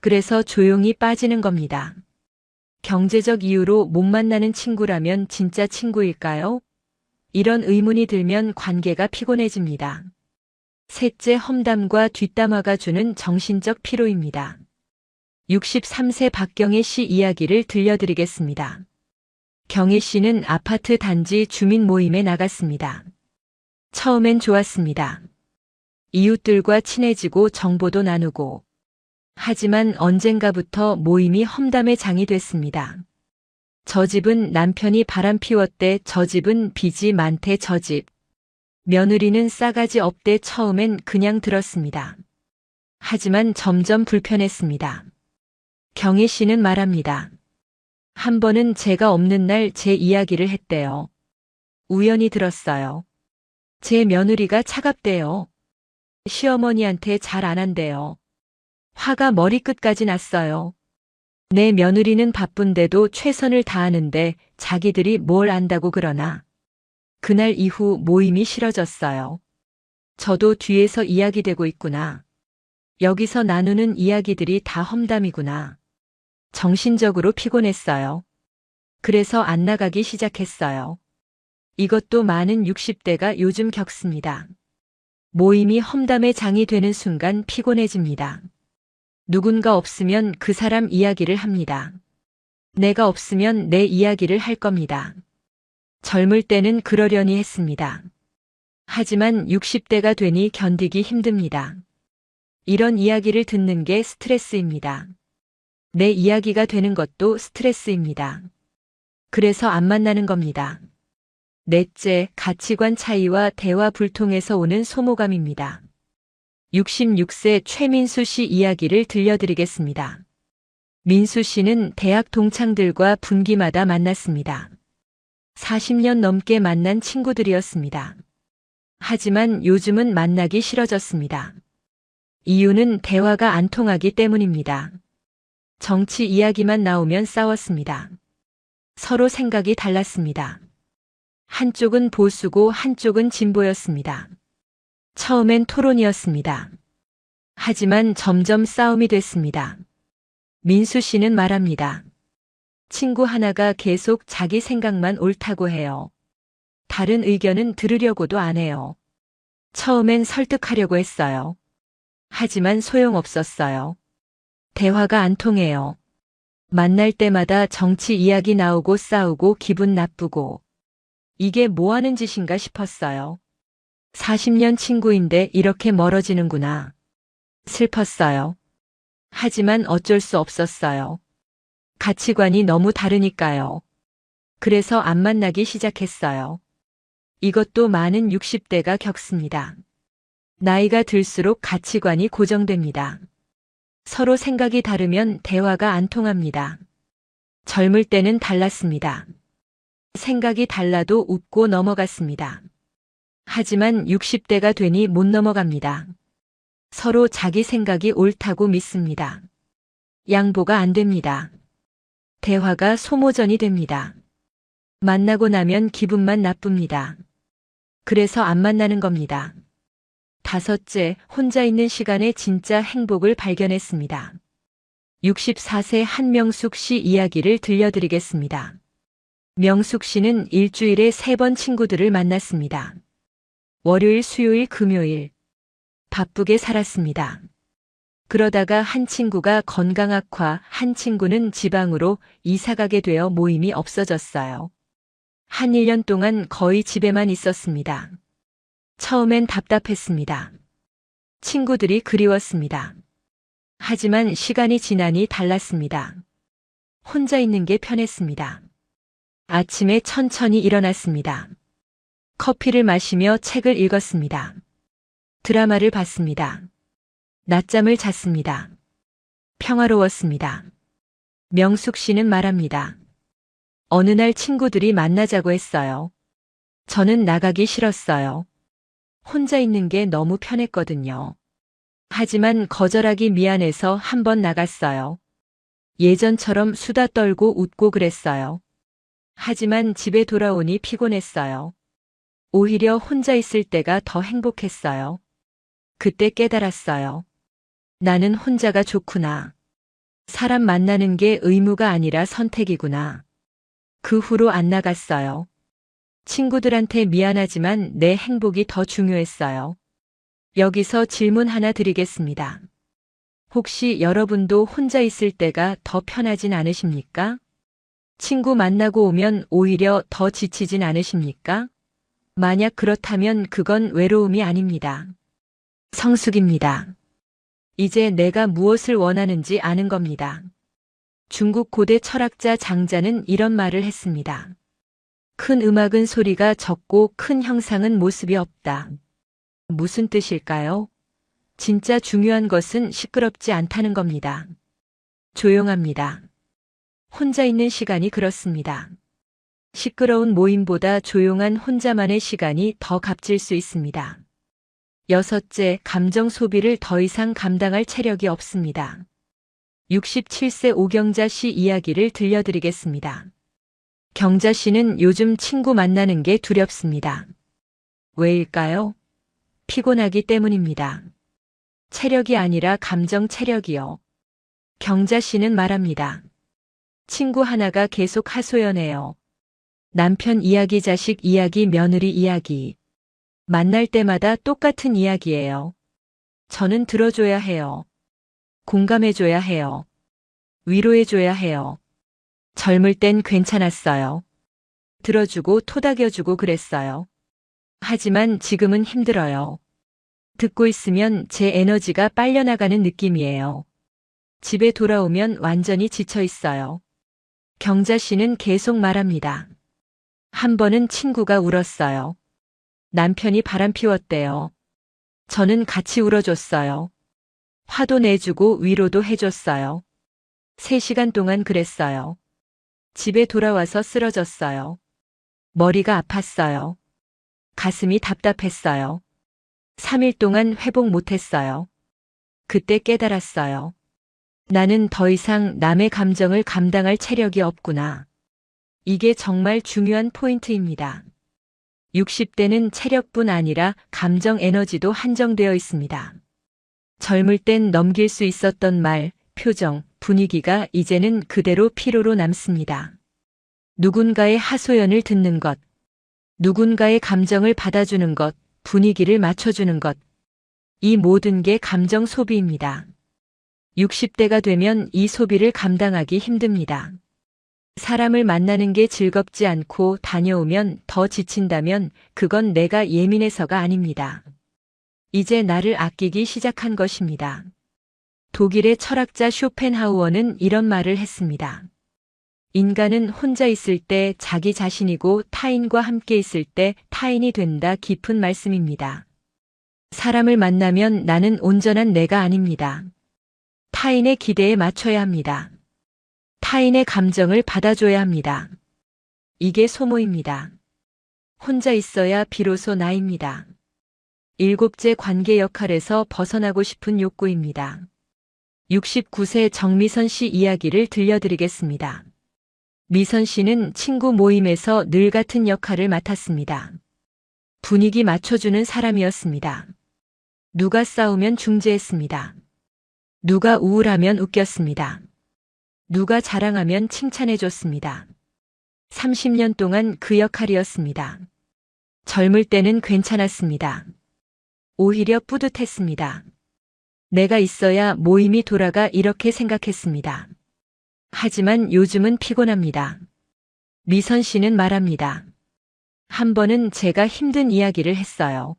그래서 조용히 빠지는 겁니다. 경제적 이유로 못 만나는 친구라면 진짜 친구일까요? 이런 의문이 들면 관계가 피곤해집니다. 셋째, 험담과 뒷담화가 주는 정신적 피로입니다. 63세 박경혜 씨 이야기를 들려드리겠습니다. 경혜 씨는 아파트 단지 주민 모임에 나갔습니다. 처음엔 좋았습니다. 이웃들과 친해지고 정보도 나누고. 하지만 언젠가부터 모임이 험담의 장이 됐습니다. 저 집은 남편이 바람 피웠대, 저 집은 빚이 많대, 저 집. 며느리는 싸가지 없대. 처음엔 그냥 들었습니다. 하지만 점점 불편했습니다. 경혜 씨는 말합니다. 한 번은 제가 없는 날 제 이야기를 했대요. 우연히 들었어요. 제 며느리가 차갑대요. 시어머니한테 잘 안 한대요. 화가 머리끝까지 났어요. 내 며느리는 바쁜데도 최선을 다하는데 자기들이 뭘 안다고 그러나. 그날 이후 모임이 싫어졌어요. 저도 뒤에서 이야기되고 있구나. 여기서 나누는 이야기들이 다 험담이구나. 정신적으로 피곤했어요. 그래서 안 나가기 시작했어요. 이것도 많은 60대가 요즘 겪습니다. 모임이 험담의 장이 되는 순간 피곤해집니다. 누군가 없으면 그 사람 이야기를 합니다. 내가 없으면 내 이야기를 할 겁니다. 젊을 때는 그러려니 했습니다. 하지만 60대가 되니 견디기 힘듭니다. 이런 이야기를 듣는 게 스트레스입니다. 내 이야기가 되는 것도 스트레스입니다. 그래서 안 만나는 겁니다. 넷째, 가치관 차이와 대화 불통에서 오는 소모감입니다. 66세 최민수 씨 이야기를 들려드리겠습니다. 민수 씨는 대학 동창들과 분기마다 만났습니다. 40년 넘게 만난 친구들이었습니다. 하지만 요즘은 만나기 싫어졌습니다. 이유는 대화가 안 통하기 때문입니다. 정치 이야기만 나오면 싸웠습니다. 서로 생각이 달랐습니다. 한쪽은 보수고 한쪽은 진보였습니다. 처음엔 토론이었습니다. 하지만 점점 싸움이 됐습니다. 민수 씨는 말합니다. 친구 하나가 계속 자기 생각만 옳다고 해요. 다른 의견은 들으려고도 안 해요. 처음엔 설득하려고 했어요. 하지만 소용없었어요. 대화가 안 통해요. 만날 때마다 정치 이야기 나오고 싸우고 기분 나쁘고. 이게 뭐 하는 짓인가 싶었어요. 40년 친구인데 이렇게 멀어지는구나. 슬펐어요. 하지만 어쩔 수 없었어요. 가치관이 너무 다르니까요. 그래서 안 만나기 시작했어요. 이것도 많은 60대가 겪습니다. 나이가 들수록 가치관이 고정됩니다. 서로 생각이 다르면 대화가 안 통합니다. 젊을 때는 달랐습니다. 생각이 달라도 웃고 넘어갔습니다. 하지만 60대가 되니 못 넘어갑니다. 서로 자기 생각이 옳다고 믿습니다. 양보가 안 됩니다. 대화가 소모전이 됩니다. 만나고 나면 기분만 나쁩니다. 그래서 안 만나는 겁니다. 다섯째, 혼자 있는 시간에 진짜 행복을 발견했습니다. 64세 한명숙 씨 이야기를 들려드리겠습니다. 명숙 씨는 일주일에 3번 친구들을 만났습니다. 월요일, 수요일, 금요일. 바쁘게 살았습니다. 그러다가 한 친구가 건강 악화, 한 친구는 지방으로 이사가게 되어 모임이 없어졌어요. 한 1년 동안 거의 집에만 있었습니다. 처음엔 답답했습니다. 친구들이 그리웠습니다. 하지만 시간이 지나니 달랐습니다. 혼자 있는 게 편했습니다. 아침에 천천히 일어났습니다. 커피를 마시며 책을 읽었습니다. 드라마를 봤습니다. 낮잠을 잤습니다. 평화로웠습니다. 명숙 씨는 말합니다. 어느 날 친구들이 만나자고 했어요. 저는 나가기 싫었어요. 혼자 있는 게 너무 편했거든요. 하지만 거절하기 미안해서 한번 나갔어요. 예전처럼 수다 떨고 웃고 그랬어요. 하지만 집에 돌아오니 피곤했어요. 오히려 혼자 있을 때가 더 행복했어요. 그때 깨달았어요. 나는 혼자가 좋구나. 사람 만나는 게 의무가 아니라 선택이구나. 그 후로 안 나갔어요. 친구들한테 미안하지만 내 행복이 더 중요했어요. 여기서 질문 하나 드리겠습니다. 혹시 여러분도 혼자 있을 때가 더 편하진 않으십니까? 친구 만나고 오면 오히려 더 지치진 않으십니까? 만약 그렇다면 그건 외로움이 아닙니다. 성숙입니다. 이제 내가 무엇을 원하는지 아는 겁니다. 중국 고대 철학자 장자는 이런 말을 했습니다. 큰 음악은 소리가 적고 큰 형상은 모습이 없다. 무슨 뜻일까요? 진짜 중요한 것은 시끄럽지 않다는 겁니다. 조용합니다. 혼자 있는 시간이 그렇습니다. 시끄러운 모임보다 조용한 혼자만의 시간이 더 값질 수 있습니다. 6째, 감정 소비를 더 이상 감당할 체력이 없습니다. 67세 오경자 씨 이야기를 들려드리겠습니다. 경자 씨는 요즘 친구 만나는 게 두렵습니다. 왜일까요? 피곤하기 때문입니다. 체력이 아니라 감정 체력이요. 경자 씨는 말합니다. 친구 하나가 계속 하소연해요. 남편 이야기, 자식 이야기, 며느리 이야기. 만날 때마다 똑같은 이야기예요. 저는 들어줘야 해요. 공감해줘야 해요. 위로해줘야 해요. 젊을 땐 괜찮았어요. 들어주고 토닥여주고 그랬어요. 하지만 지금은 힘들어요. 듣고 있으면 제 에너지가 빨려나가는 느낌이에요. 집에 돌아오면 완전히 지쳐 있어요. 경자 씨는 계속 말합니다. 한 번은 친구가 울었어요. 남편이 바람 피웠대요. 저는 같이 울어줬어요. 화도 내주고 위로도 해줬어요. 3시간 동안 그랬어요. 집에 돌아와서 쓰러졌어요. 머리가 아팠어요. 가슴이 답답했어요. 3일 동안 회복 못했어요. 그때 깨달았어요. 나는 더 이상 남의 감정을 감당할 체력이 없구나. 이게 정말 중요한 포인트입니다. 60대는 체력뿐 아니라 감정 에너지도 한정되어 있습니다. 젊을 땐 넘길 수 있었던 말, 표정, 분위기가 이제는 그대로 피로로 남습니다. 누군가의 하소연을 듣는 것, 누군가의 감정을 받아주는 것, 분위기를 맞춰주는 것. 이 모든 게 감정 소비입니다. 60대가 되면 이 소비를 감당하기 힘듭니다. 사람을 만나는 게 즐겁지 않고 다녀오면 더 지친다면 그건 내가 예민해서가 아닙니다. 이제 나를 아끼기 시작한 것입니다. 독일의 철학자 쇼펜하우어는 이런 말을 했습니다. 인간은 혼자 있을 때 자기 자신이고 타인과 함께 있을 때 타인이 된다. 깊은 말씀입니다. 사람을 만나면 나는 온전한 내가 아닙니다. 타인의 기대에 맞춰야 합니다. 타인의 감정을 받아줘야 합니다. 이게 소모입니다. 혼자 있어야 비로소 나입니다. 7째, 관계 역할에서 벗어나고 싶은 욕구입니다. 69세 정미선 씨 이야기를 들려드리겠습니다. 미선 씨는 친구 모임에서 늘 같은 역할을 맡았습니다. 분위기 맞춰주는 사람이었습니다. 누가 싸우면 중재했습니다. 누가 우울하면 웃겼습니다. 누가 자랑하면 칭찬해줬습니다. 30년 동안 그 역할이었습니다. 젊을 때는 괜찮았습니다. 오히려 뿌듯했습니다. 내가 있어야 모임이 돌아가 이렇게 생각했습니다. 하지만 요즘은 피곤합니다. 미선 씨는 말합니다. 한 번은 제가 힘든 이야기를 했어요.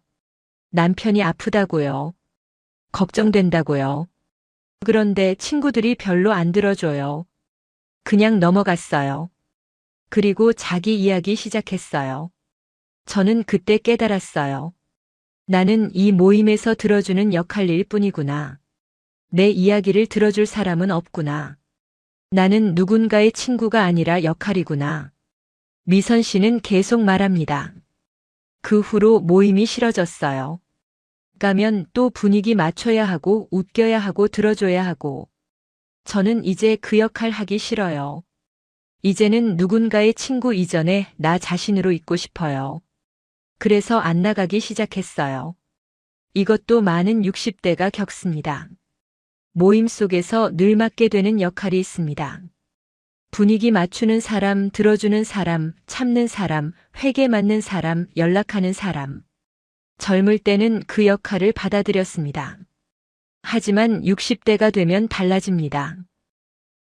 남편이 아프다고요. 걱정된다고요. 그런데 친구들이 별로 안 들어줘요. 그냥 넘어갔어요. 그리고 자기 이야기 시작했어요. 저는 그때 깨달았어요. 나는 이 모임에서 들어주는 역할일 뿐이구나. 내 이야기를 들어줄 사람은 없구나. 나는 누군가의 친구가 아니라 역할이구나. 미선 씨는 계속 말합니다. 그 후로 모임이 싫어졌어요. 가면 또 분위기 맞춰야 하고 웃겨야 하고 들어줘야 하고. 저는 이제 그 역할 하기 싫어요. 이제는 누군가의 친구 이전에 나 자신으로 있고 싶어요. 그래서 안 나가기 시작했어요. 이것도 많은 60대가 겪습니다. 모임 속에서 늘 맡게 되는 역할이 있습니다. 분위기 맞추는 사람, 들어주는 사람, 참는 사람, 회개 맞는 사람, 연락하는 사람. 젊을 때는 그 역할을 받아들였습니다. 하지만 60대가 되면 달라집니다.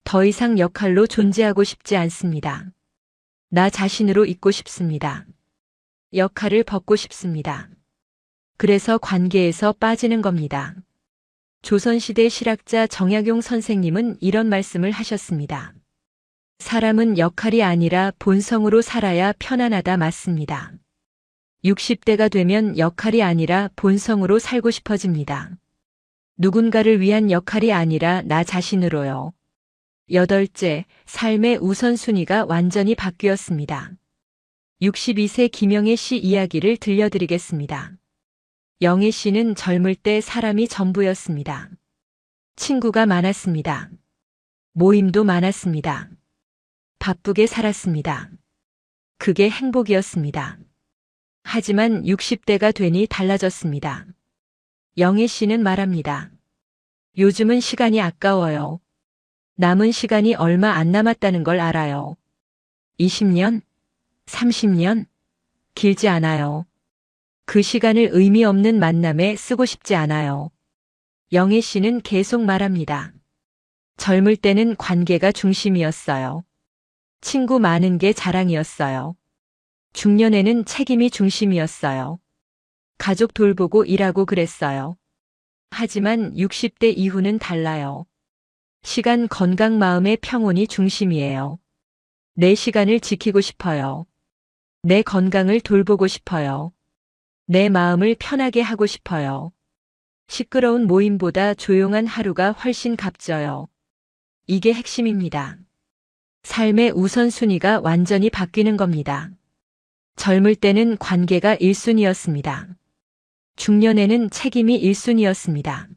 더 이상 역할로 존재하고 싶지 않습니다. 나 자신으로 있고 싶습니다. 역할을 벗고 싶습니다. 그래서 관계에서 빠지는 겁니다. 조선시대 실학자 정약용 선생님은 이런 말씀을 하셨습니다. 사람은 역할이 아니라 본성으로 살아야 편안하다 맞습니다. 60대가 되면 역할이 아니라 본성으로 살고 싶어집니다. 누군가를 위한 역할이 아니라 나 자신으로요. 8째, 삶의 우선순위가 완전히 바뀌었습니다. 62세 김영애 씨 이야기를 들려드리겠습니다. 영애 씨는 젊을 때 사람이 전부였습니다. 친구가 많았습니다. 모임도 많았습니다. 바쁘게 살았습니다. 그게 행복이었습니다. 하지만 60대가 되니 달라졌습니다. 영애 씨는 말합니다. 요즘은 시간이 아까워요. 남은 시간이 얼마 안 남았다는 걸 알아요. 20년? 30년? 길지 않아요. 그 시간을 의미 없는 만남에 쓰고 싶지 않아요. 영애 씨는 계속 말합니다. 젊을 때는 관계가 중심이었어요. 친구 많은 게 자랑이었어요. 중년에는 책임이 중심이었어요. 가족 돌보고 일하고 그랬어요. 하지만 60대 이후는 달라요. 시간, 건강, 마음의 평온이 중심이에요. 내 시간을 지키고 싶어요. 내 건강을 돌보고 싶어요. 내 마음을 편하게 하고 싶어요. 시끄러운 모임보다 조용한 하루가 훨씬 값져요. 이게 핵심입니다. 삶의 우선순위가 완전히 바뀌는 겁니다. 젊을 때는 관계가 1순위였습니다. 중년에는 책임이 1순위였습니다.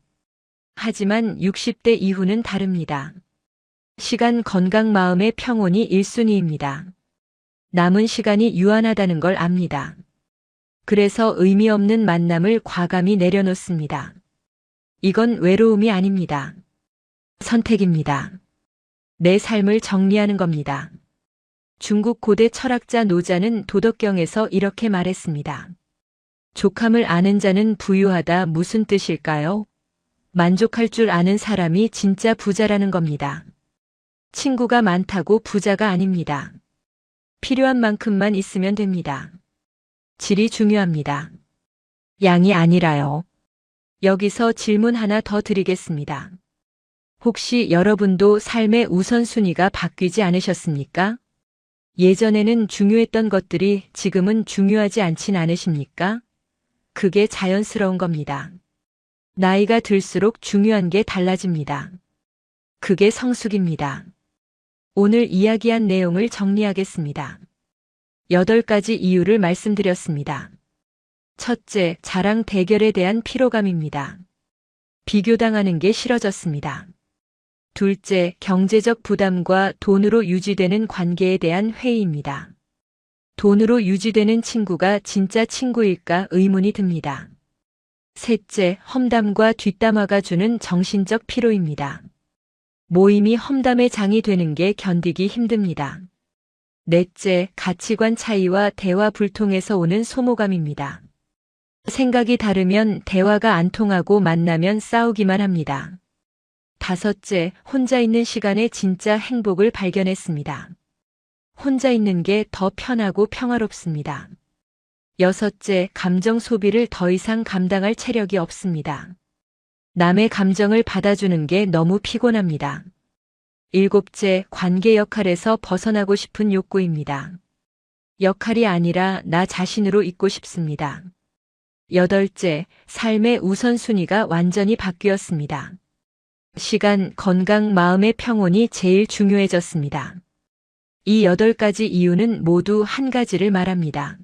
하지만 60대 이후는 다릅니다. 시간, 건강, 마음의 평온이 1순위입니다. 남은 시간이 유한하다는 걸 압니다. 그래서 의미 없는 만남을 과감히 내려놓습니다. 이건 외로움이 아닙니다. 선택입니다. 내 삶을 정리하는 겁니다. 중국 고대 철학자 노자는 도덕경에서 이렇게 말했습니다. 족함을 아는 자는 부유하다 무슨 뜻일까요? 만족할 줄 아는 사람이 진짜 부자라는 겁니다. 친구가 많다고 부자가 아닙니다. 필요한 만큼만 있으면 됩니다. 질이 중요합니다. 양이 아니라요. 여기서 질문 하나 더 드리겠습니다. 혹시 여러분도 삶의 우선순위가 바뀌지 않으셨습니까? 예전에는 중요했던 것들이 지금은 중요하지 않진 않으십니까? 그게 자연스러운 겁니다. 나이가 들수록 중요한 게 달라집니다. 그게 성숙입니다. 오늘 이야기한 내용을 정리하겠습니다. 8가지 이유를 말씀드렸습니다. 첫째, 자랑 대결에 대한 피로감입니다. 비교당하는 게 싫어졌습니다. 둘째, 경제적 부담과 돈으로 유지되는 관계에 대한 회의입니다. 돈으로 유지되는 친구가 진짜 친구일까 의문이 듭니다. 셋째, 험담과 뒷담화가 주는 정신적 피로입니다. 모임이 험담의 장이 되는 게 견디기 힘듭니다. 넷째, 가치관 차이와 대화 불통에서 오는 소모감입니다. 생각이 다르면 대화가 안 통하고 만나면 싸우기만 합니다. 다섯째, 혼자 있는 시간에 진짜 행복을 발견했습니다. 혼자 있는 게 더 편하고 평화롭습니다. 여섯째, 감정 소비를 더 이상 감당할 체력이 없습니다. 남의 감정을 받아주는 게 너무 피곤합니다. 일곱째, 관계 역할에서 벗어나고 싶은 욕구입니다. 역할이 아니라 나 자신으로 있고 싶습니다. 여덟째, 삶의 우선순위가 완전히 바뀌었습니다. 시간, 건강, 마음의 평온이 제일 중요해졌습니다. 이 8가지 이유는 모두 한 가지를 말합니다.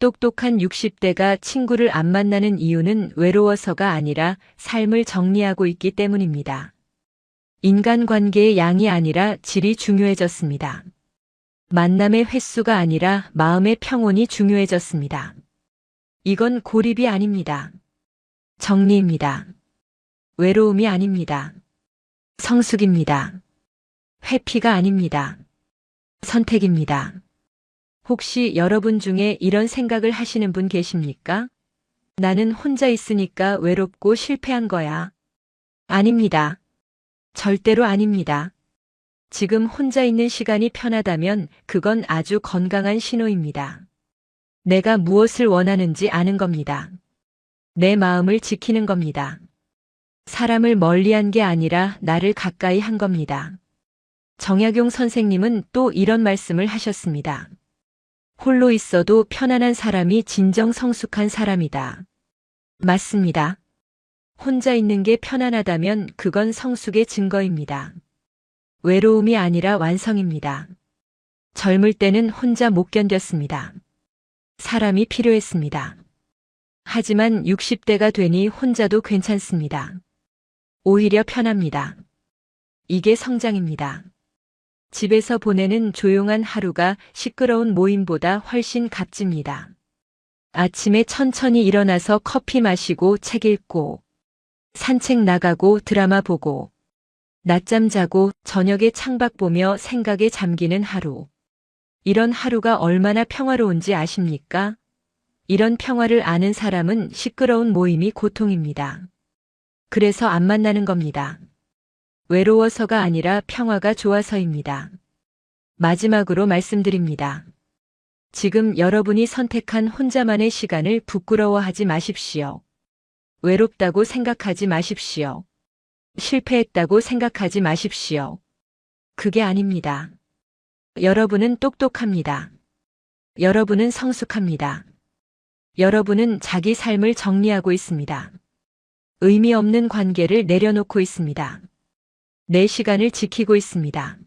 똑똑한 60대가 친구를 안 만나는 이유는 외로워서가 아니라 삶을 정리하고 있기 때문입니다. 인간관계의 양이 아니라 질이 중요해졌습니다. 만남의 횟수가 아니라 마음의 평온이 중요해졌습니다. 이건 고립이 아닙니다. 정리입니다. 외로움이 아닙니다. 성숙입니다. 회피가 아닙니다. 선택입니다. 혹시 여러분 중에 이런 생각을 하시는 분 계십니까? 나는 혼자 있으니까 외롭고 실패한 거야. 아닙니다. 절대로 아닙니다. 지금 혼자 있는 시간이 편하다면 그건 아주 건강한 신호입니다. 내가 무엇을 원하는지 아는 겁니다. 내 마음을 지키는 겁니다. 사람을 멀리한 게 아니라 나를 가까이 한 겁니다. 정약용 선생님은 또 이런 말씀을 하셨습니다. 홀로 있어도 편안한 사람이 진정 성숙한 사람이다. 맞습니다. 혼자 있는 게 편안하다면 그건 성숙의 증거입니다. 외로움이 아니라 완성입니다. 젊을 때는 혼자 못 견뎠습니다. 사람이 필요했습니다. 하지만 60대가 되니 혼자도 괜찮습니다. 오히려 편합니다. 이게 성장입니다. 집에서 보내는 조용한 하루가 시끄러운 모임보다 훨씬 값집니다. 아침에 천천히 일어나서 커피 마시고 책 읽고, 산책 나가고 드라마 보고, 낮잠 자고 저녁에 창밖 보며 생각에 잠기는 하루. 이런 하루가 얼마나 평화로운지 아십니까? 이런 평화를 아는 사람은 시끄러운 모임이 고통입니다. 그래서 안 만나는 겁니다. 외로워서가 아니라 평화가 좋아서입니다. 마지막으로 말씀드립니다. 지금 여러분이 선택한 혼자만의 시간을 부끄러워하지 마십시오. 외롭다고 생각하지 마십시오. 실패했다고 생각하지 마십시오. 그게 아닙니다. 여러분은 똑똑합니다. 여러분은 성숙합니다. 여러분은 자기 삶을 정리하고 있습니다. 의미 없는 관계를 내려놓고 있습니다. 내 시간을 지키고 있습니다.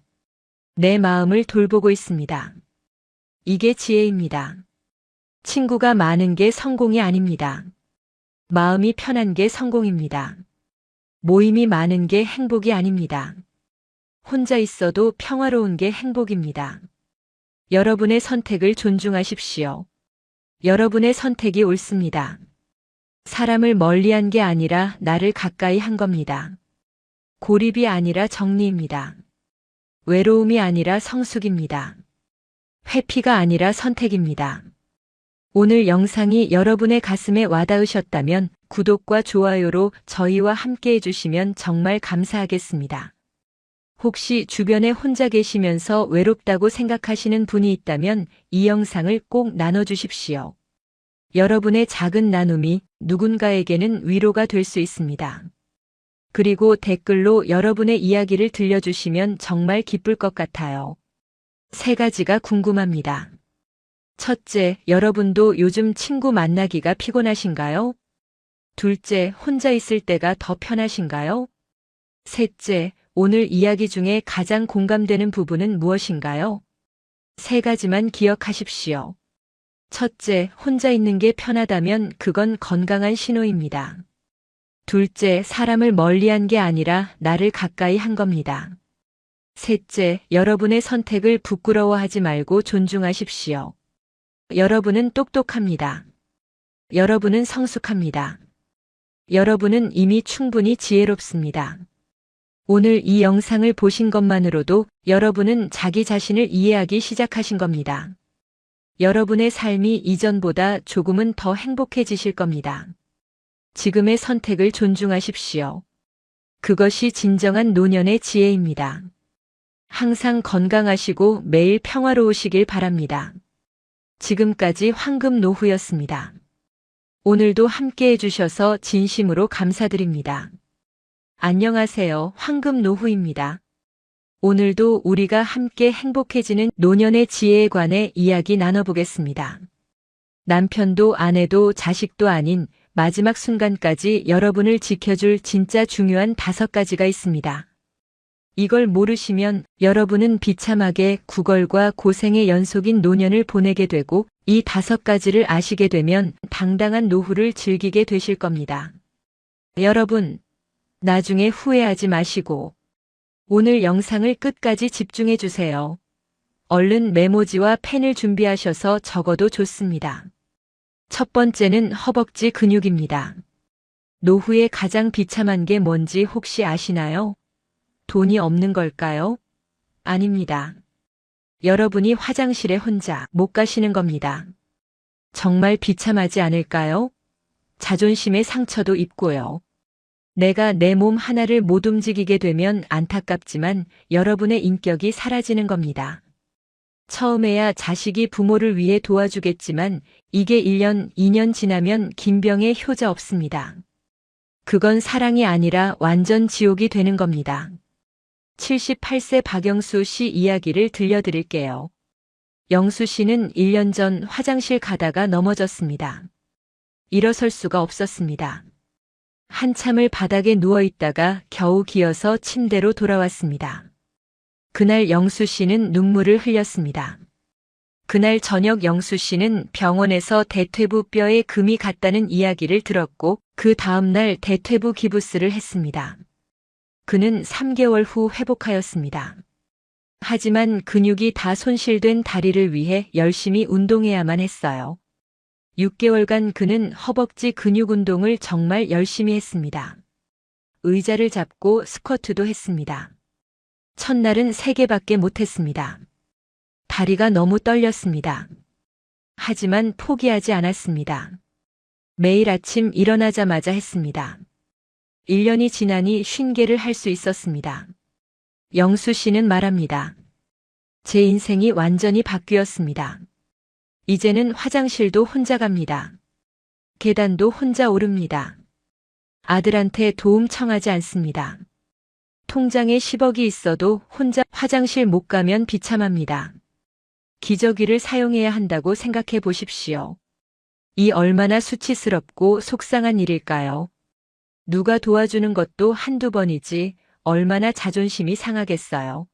내 마음을 돌보고 있습니다. 이게 지혜입니다. 친구가 많은 게 성공이 아닙니다. 마음이 편한 게 성공입니다. 모임이 많은 게 행복이 아닙니다. 혼자 있어도 평화로운 게 행복입니다. 여러분의 선택을 존중하십시오. 여러분의 선택이 옳습니다. 사람을 멀리한 게 아니라 나를 가까이 한 겁니다. 고립이 아니라 정리입니다. 외로움이 아니라 성숙입니다. 회피가 아니라 선택입니다. 오늘 영상이 여러분의 가슴에 와닿으셨다면 구독과 좋아요로 저희와 함께 해주시면 정말 감사하겠습니다. 혹시 주변에 혼자 계시면서 외롭다고 생각하시는 분이 있다면 이 영상을 꼭 나눠주십시오. 여러분의 작은 나눔이 누군가에게는 위로가 될 수 있습니다. 그리고 댓글로 여러분의 이야기를 들려주시면 정말 기쁠 것 같아요. 3가지가 궁금합니다. 첫째, 여러분도 요즘 친구 만나기가 피곤하신가요? 둘째, 혼자 있을 때가 더 편하신가요? 셋째, 오늘 이야기 중에 가장 공감되는 부분은 무엇인가요? 3가지만 기억하십시오. 첫째, 혼자 있는 게 편하다면 그건 건강한 신호입니다. 둘째, 사람을 멀리한 게 아니라 나를 가까이 한 겁니다. 셋째, 여러분의 선택을 부끄러워하지 말고 존중하십시오. 여러분은 똑똑합니다. 여러분은 성숙합니다. 여러분은 이미 충분히 지혜롭습니다. 오늘 이 영상을 보신 것만으로도 여러분은 자기 자신을 이해하기 시작하신 겁니다. 여러분의 삶이 이전보다 조금은 더 행복해지실 겁니다. 지금의 선택을 존중하십시오. 그것이 진정한 노년의 지혜입니다. 항상 건강하시고 매일 평화로우시길 바랍니다. 지금까지 황금노후였습니다. 오늘도 함께 해주셔서 진심으로 감사드립니다. 안녕하세요. 황금노후입니다. 오늘도 우리가 함께 행복해지는 노년의 지혜에 관해 이야기 나눠보겠습니다. 남편도 아내도 자식도 아닌 마지막 순간까지 여러분을 지켜줄 진짜 중요한 5가지가 있습니다. 이걸 모르시면 여러분은 비참하게 구걸과 고생의 연속인 노년을 보내게 되고 이 5가지를 아시게 되면 당당한 노후를 즐기게 되실 겁니다. 여러분, 나중에 후회하지 마시고 오늘 영상을 끝까지 집중해 주세요. 얼른 메모지와 펜을 준비하셔서 적어도 좋습니다. 첫 번째는 허벅지 근육입니다. 노후에 가장 비참한 게 뭔지 혹시 아시나요? 돈이 없는 걸까요? 아닙니다. 여러분이 화장실에 혼자 못 가시는 겁니다. 정말 비참하지 않을까요? 자존심의 상처도 입고요. 내가 내 몸 하나를 못 움직이게 되면 안타깝지만 여러분의 인격이 사라지는 겁니다. 처음에야 자식이 부모를 위해 도와주겠지만 이게 1년, 2년 지나면 김병에 효자 없습니다. 그건 사랑이 아니라 완전 지옥이 되는 겁니다. 78세 박영수 씨 이야기를 들려드릴게요. 영수 씨는 1년 전 화장실 가다가 넘어졌습니다. 일어설 수가 없었습니다. 한참을 바닥에 누워있다가 겨우 기어서 침대로 돌아왔습니다. 그날 영수 씨는 눈물을 흘렸습니다. 그날 저녁 영수 씨는 병원에서 대퇴부 뼈에 금이 갔다는 이야기를 들었고 그 다음날 대퇴부 기부스를 했습니다. 그는 3개월 후 회복하였습니다. 하지만 근육이 다 손실된 다리를 위해 열심히 운동해야만 했어요. 6개월간 그는 허벅지 근육 운동을 정말 열심히 했습니다. 의자를 잡고 스쿼트도 했습니다. 첫날은 3개밖에 못했습니다. 다리가 너무 떨렸습니다. 하지만 포기하지 않았습니다. 매일 아침 일어나자마자 했습니다. 1년이 지나니 50개를 할 수 있었습니다. 영수 씨는 말합니다. 제 인생이 완전히 바뀌었습니다. 이제는 화장실도 혼자 갑니다. 계단도 혼자 오릅니다. 아들한테 도움 청하지 않습니다. 통장에 10억이 있어도 혼자 화장실 못 가면 비참합니다. 기저귀를 사용해야 한다고 생각해 보십시오. 이 얼마나 수치스럽고 속상한 일일까요? 누가 도와주는 것도 한두 번이지 얼마나 자존심이 상하겠어요.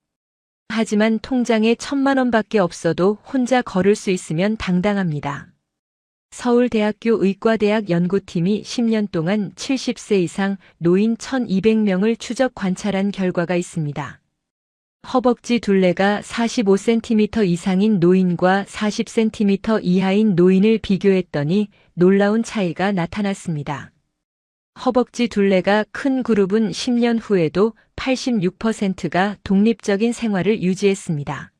하지만 통장에 1,000만 원밖에 없어도 혼자 걸을 수 있으면 당당합니다. 서울대학교 의과대학 연구팀이 10년 동안 70세 이상 노인 1,200명을 추적 관찰한 결과가 있습니다. 허벅지 둘레가 45cm 이상인 노인과 40cm 이하인 노인을 비교했더니 놀라운 차이가 나타났습니다. 허벅지 둘레가 큰 그룹은 10년 후에도 86%가 독립적인 생활을 유지했습니다.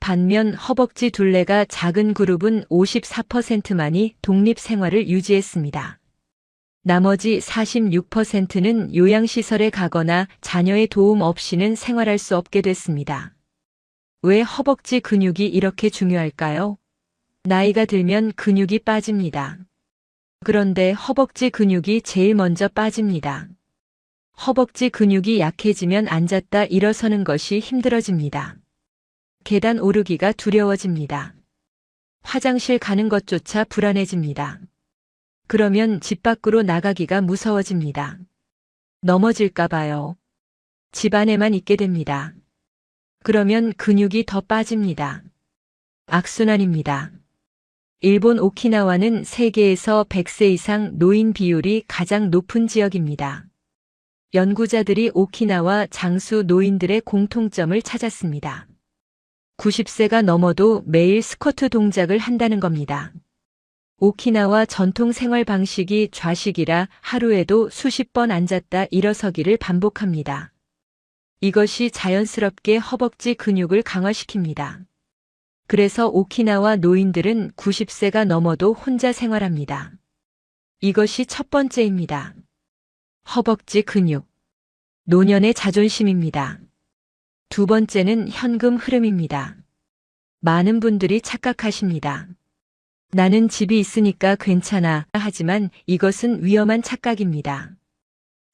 반면 허벅지 둘레가 작은 그룹은 54%만이 독립 생활을 유지했습니다. 나머지 46%는 요양시설에 가거나 자녀의 도움 없이는 생활할 수 없게 됐습니다. 왜 허벅지 근육이 이렇게 중요할까요? 나이가 들면 근육이 빠집니다. 그런데 허벅지 근육이 제일 먼저 빠집니다. 허벅지 근육이 약해지면 앉았다 일어서는 것이 힘들어집니다. 계단 오르기가 두려워집니다. 화장실 가는 것조차 불안해집니다. 그러면 집 밖으로 나가기가 무서워집니다. 넘어질까 봐요. 집 안에만 있게 됩니다. 그러면 근육이 더 빠집니다. 악순환입니다. 일본 오키나와는 세계에서 100세 이상 노인 비율이 가장 높은 지역입니다. 연구자들이 오키나와 장수 노인들의 공통점을 찾았습니다. 90세가 넘어도 매일 스쿼트 동작을 한다는 겁니다. 오키나와 전통 생활 방식이 좌식이라 하루에도 수십 번 앉았다 일어서기를 반복합니다. 이것이 자연스럽게 허벅지 근육을 강화시킵니다. 그래서 오키나와 노인들은 90세가 넘어도 혼자 생활합니다. 이것이 첫 번째입니다. 허벅지 근육. 노년의 자존심입니다. 두 번째는 현금 흐름입니다. 많은 분들이 착각하십니다. 나는 집이 있으니까 괜찮아. 하지만 이것은 위험한 착각입니다.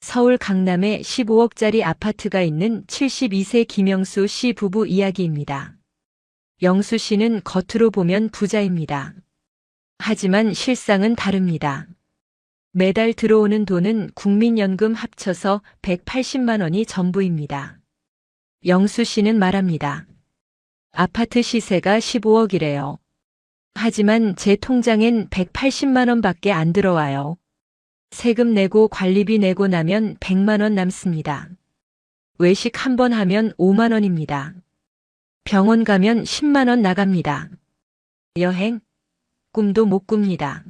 서울 강남에 15억짜리 아파트가 있는 72세 김영수 씨 부부 이야기입니다. 영수 씨는 겉으로 보면 부자입니다. 하지만 실상은 다릅니다. 매달 들어오는 돈은 국민연금 합쳐서 180만 원이 전부입니다. 영수 씨는 말합니다. 아파트 시세가 15억이래요. 하지만 제 통장엔 180만 원밖에 안 들어와요. 세금 내고 관리비 내고 나면 100만 원 남습니다. 외식 한 번 하면 5만 원입니다. 병원 가면 10만 원 나갑니다. 여행? 꿈도 못 꿉니다.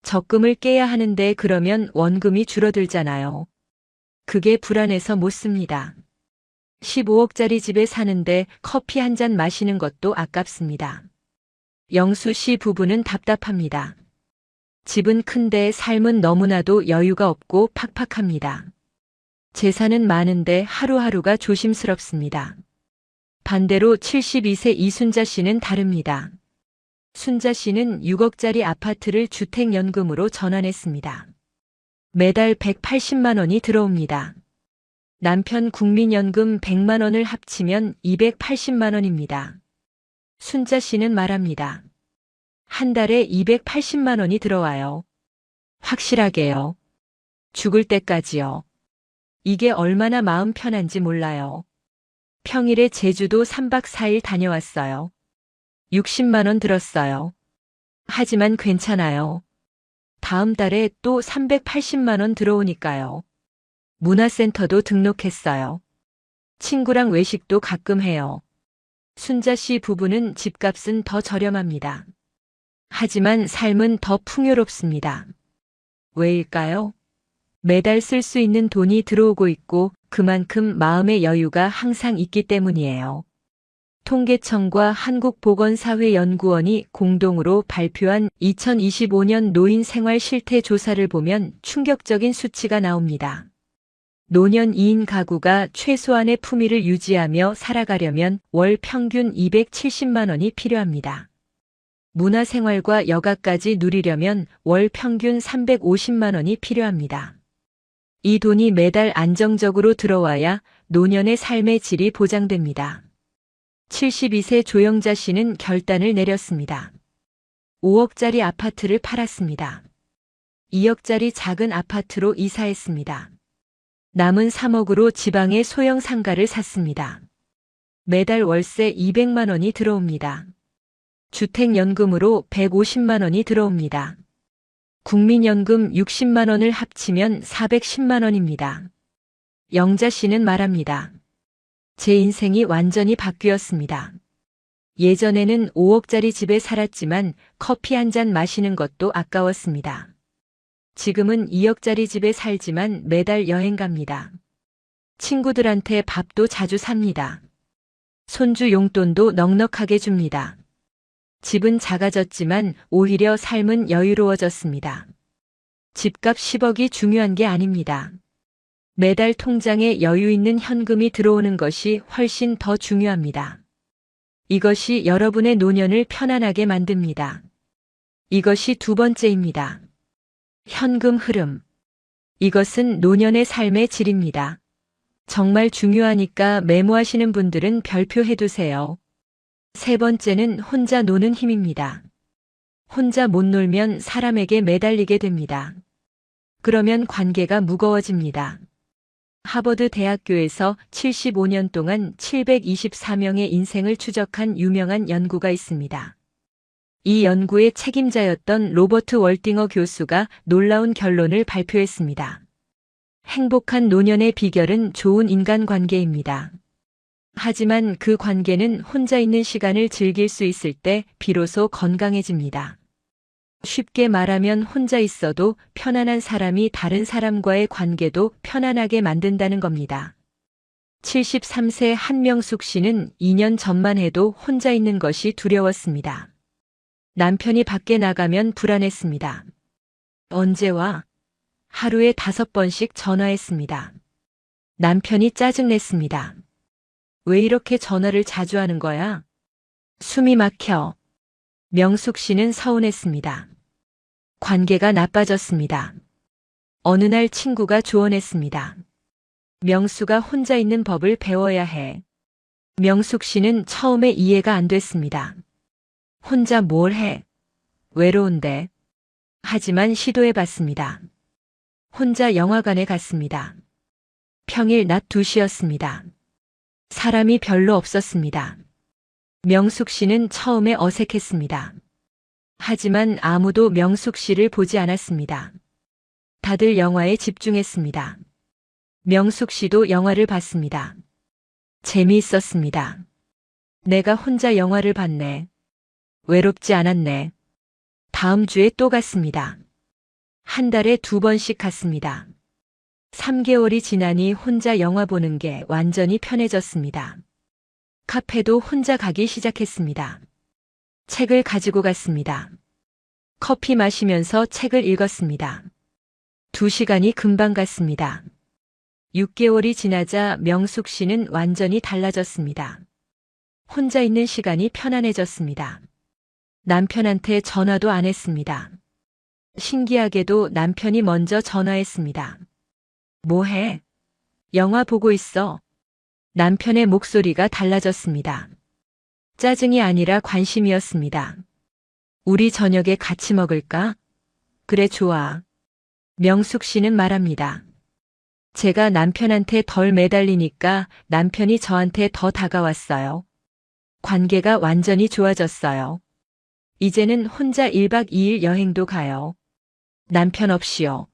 적금을 깨야 하는데 그러면 원금이 줄어들잖아요. 그게 불안해서 못 씁니다. 15억짜리 집에 사는데 커피 한 잔 마시는 것도 아깝습니다. 영수 씨 부부는 답답합니다. 집은 큰데 삶은 너무나도 여유가 없고 팍팍합니다. 재산은 많은데 하루하루가 조심스럽습니다. 반대로 72세 이순자 씨는 다릅니다. 순자 씨는 6억짜리 아파트를 주택연금으로 전환했습니다. 매달 180만 원이 들어옵니다. 남편 국민연금 100만 원을 합치면 280만 원입니다. 순자 씨는 말합니다. 한 달에 280만 원이 들어와요. 확실하게요. 죽을 때까지요. 이게 얼마나 마음 편한지 몰라요. 평일에 제주도 3박 4일 다녀왔어요. 60만 원 들었어요. 하지만 괜찮아요. 다음 달에 또 380만 원 들어오니까요. 문화센터도 등록했어요. 친구랑 외식도 가끔 해요. 순자 씨 부부는 집값은 더 저렴합니다. 하지만 삶은 더 풍요롭습니다. 왜일까요? 매달 쓸 수 있는 돈이 들어오고 있고 그만큼 마음의 여유가 항상 있기 때문이에요. 통계청과 한국보건사회연구원이 공동으로 발표한 2025년 노인 생활 실태 조사를 보면 충격적인 수치가 나옵니다. 노년 2인 가구가 최소한의 품위를 유지하며 살아가려면 월 평균 270만 원이 필요합니다. 문화생활과 여가까지 누리려면 월 평균 350만 원이 필요합니다. 이 돈이 매달 안정적으로 들어와야 노년의 삶의 질이 보장됩니다. 72세 조영자 씨는 결단을 내렸습니다. 5억짜리 아파트를 팔았습니다. 2억짜리 작은 아파트로 이사했습니다. 남은 3억으로 지방의 소형 상가를 샀습니다. 매달 월세 200만 원이 들어옵니다. 주택연금으로 150만 원이 들어옵니다. 국민연금 60만 원을 합치면 410만 원입니다. 영자 씨는 말합니다. 제 인생이 완전히 바뀌었습니다. 예전에는 5억짜리 집에 살았지만 커피 한 잔 마시는 것도 아까웠습니다. 지금은 2억짜리 집에 살지만 매달 여행 갑니다. 친구들한테 밥도 자주 삽니다. 손주 용돈도 넉넉하게 줍니다. 집은 작아졌지만 오히려 삶은 여유로워졌습니다. 집값 10억이 중요한 게 아닙니다. 매달 통장에 여유 있는 현금이 들어오는 것이 훨씬 더 중요합니다. 이것이 여러분의 노년을 편안하게 만듭니다. 이것이 두 번째입니다. 현금 흐름. 이것은 노년의 삶의 질입니다. 정말 중요하니까 메모하시는 분들은 별표 해두세요. 세 번째는 혼자 노는 힘입니다. 혼자 못 놀면 사람에게 매달리게 됩니다. 그러면 관계가 무거워집니다. 하버드 대학교에서 75년 동안 724명의 인생을 추적한 유명한 연구가 있습니다. 이 연구의 책임자였던 로버트 월딩어 교수가 놀라운 결론을 발표했습니다. 행복한 노년의 비결은 좋은 인간관계입니다. 하지만 그 관계는 혼자 있는 시간을 즐길 수 있을 때 비로소 건강해집니다. 쉽게 말하면 혼자 있어도 편안한 사람이 다른 사람과의 관계도 편안하게 만든다는 겁니다. 73세 한명숙 씨는 2년 전만 해도 혼자 있는 것이 두려웠습니다. 남편이 밖에 나가면 불안했습니다. 언제 와? 하루에 5번씩 전화했습니다. 남편이 짜증냈습니다. 왜 이렇게 전화를 자주 하는 거야? 숨이 막혀. 명숙 씨는 서운했습니다. 관계가 나빠졌습니다. 어느 날 친구가 조언했습니다. 명수가 혼자 있는 법을 배워야 해. 명숙 씨는 처음에 이해가 안 됐습니다. 혼자 뭘 해? 외로운데. 하지만 시도해 봤습니다. 혼자 영화관에 갔습니다. 평일 낮 2시였습니다. 사람이 별로 없었습니다. 명숙 씨는 처음에 어색했습니다. 하지만 아무도 명숙 씨를 보지 않았습니다. 다들 영화에 집중했습니다. 명숙 씨도 영화를 봤습니다. 재미있었습니다. 내가 혼자 영화를 봤네. 외롭지 않았네. 다음 주에 또 갔습니다. 한 달에 2번씩 갔습니다. 3개월이 지나니 혼자 영화 보는 게 완전히 편해졌습니다. 카페도 혼자 가기 시작했습니다. 책을 가지고 갔습니다. 커피 마시면서 책을 읽었습니다. 2시간이 금방 갔습니다. 6개월이 지나자 명숙 씨는 완전히 달라졌습니다. 혼자 있는 시간이 편안해졌습니다. 남편한테 전화도 안 했습니다. 신기하게도 남편이 먼저 전화했습니다. 뭐 해? 영화 보고 있어. 남편의 목소리가 달라졌습니다. 짜증이 아니라 관심이었습니다. 우리 저녁에 같이 먹을까? 그래, 좋아. 명숙 씨는 말합니다. 제가 남편한테 덜 매달리니까 남편이 저한테 더 다가왔어요. 관계가 완전히 좋아졌어요. 이제는 혼자 1박 2일 여행도 가요. 남편 없이요.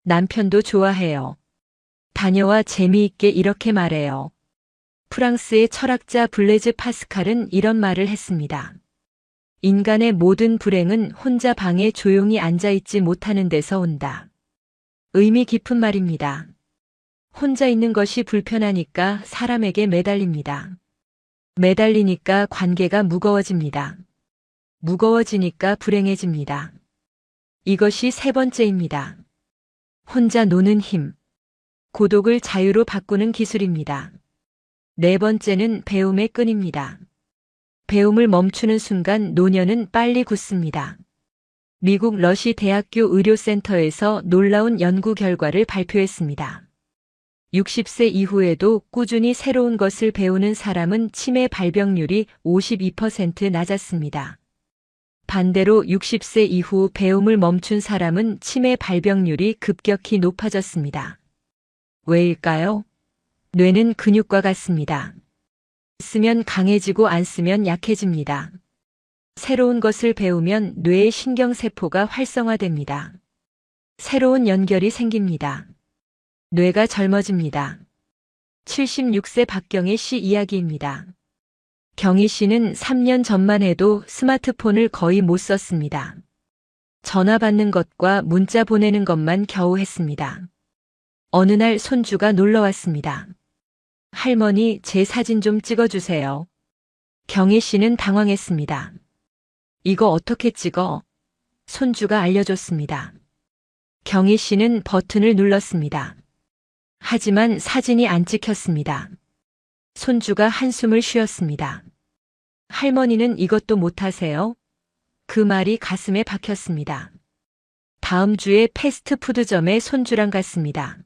남편도 좋아해요. 다녀와 재미있게 이렇게 말해요. 프랑스의 철학자 블레즈 파스칼은 이런 말을 했습니다. 인간의 모든 불행은 혼자 방에 조용히 앉아있지 못하는 데서 온다. 의미 깊은 말입니다. 혼자 있는 것이 불편하니까 사람에게 매달립니다. 매달리니까 관계가 무거워집니다. 무거워지니까 불행해집니다. 이것이 3번째입니다. 혼자 노는 힘. 고독을 자유로 바꾸는 기술입니다. 4번째는 배움의 끈입니다. 배움을 멈추는 순간 노년은 빨리 굳습니다. 미국 러시 대학교 의료센터에서 놀라운 연구 결과를 발표했습니다. 60세 이후에도 꾸준히 새로운 것을 배우는 사람은 치매 발병률이 52% 낮았습니다. 반대로 60세 이후 배움을 멈춘 사람은 치매 발병률이 급격히 높아졌습니다. 왜일까요? 뇌는 근육과 같습니다. 쓰면 강해지고 안 쓰면 약해집니다. 새로운 것을 배우면 뇌의 신경세포가 활성화됩니다. 새로운 연결이 생깁니다. 뇌가 젊어집니다. 76세 박경희 씨 이야기입니다. 경희 씨는 3년 전만 해도 스마트폰을 거의 못 썼습니다. 전화 받는 것과 문자 보내는 것만 겨우 했습니다. 어느 날 손주가 놀러 왔습니다. 할머니, 제 사진 좀 찍어주세요. 경희 씨는 당황했습니다. 이거 어떻게 찍어? 손주가 알려줬습니다. 경희 씨는 버튼을 눌렀습니다. 하지만 사진이 안 찍혔습니다. 손주가 한숨을 쉬었습니다. 할머니는 이것도 못하세요? 그 말이 가슴에 박혔습니다. 다음 주에 패스트푸드점에 손주랑 갔습니다.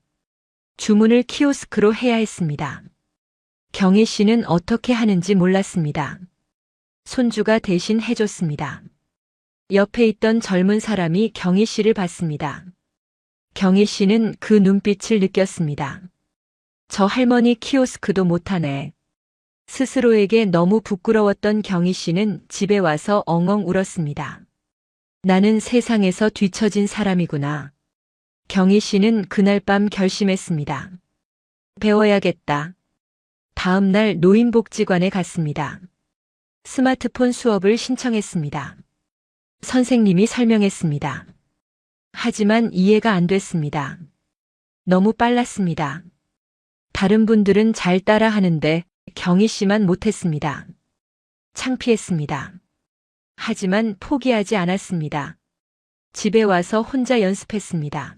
주문을 키오스크로 해야 했습니다. 경희 씨는 어떻게 하는지 몰랐습니다. 손주가 대신 해줬습니다. 옆에 있던 젊은 사람이 경희 씨를 봤습니다. 경희 씨는 그 눈빛을 느꼈습니다. 저 할머니 키오스크도 못하네. 스스로에게 너무 부끄러웠던 경희 씨는 집에 와서 엉엉 울었습니다. 나는 세상에서 뒤처진 사람이구나. 경희 씨는 그날 밤 결심했습니다. 배워야겠다. 다음 날 노인복지관에 갔습니다. 스마트폰 수업을 신청했습니다. 선생님이 설명했습니다. 하지만 이해가 안 됐습니다. 너무 빨랐습니다. 다른 분들은 잘 따라 하는데 경희 씨만 못했습니다. 창피했습니다. 하지만 포기하지 않았습니다. 집에 와서 혼자 연습했습니다.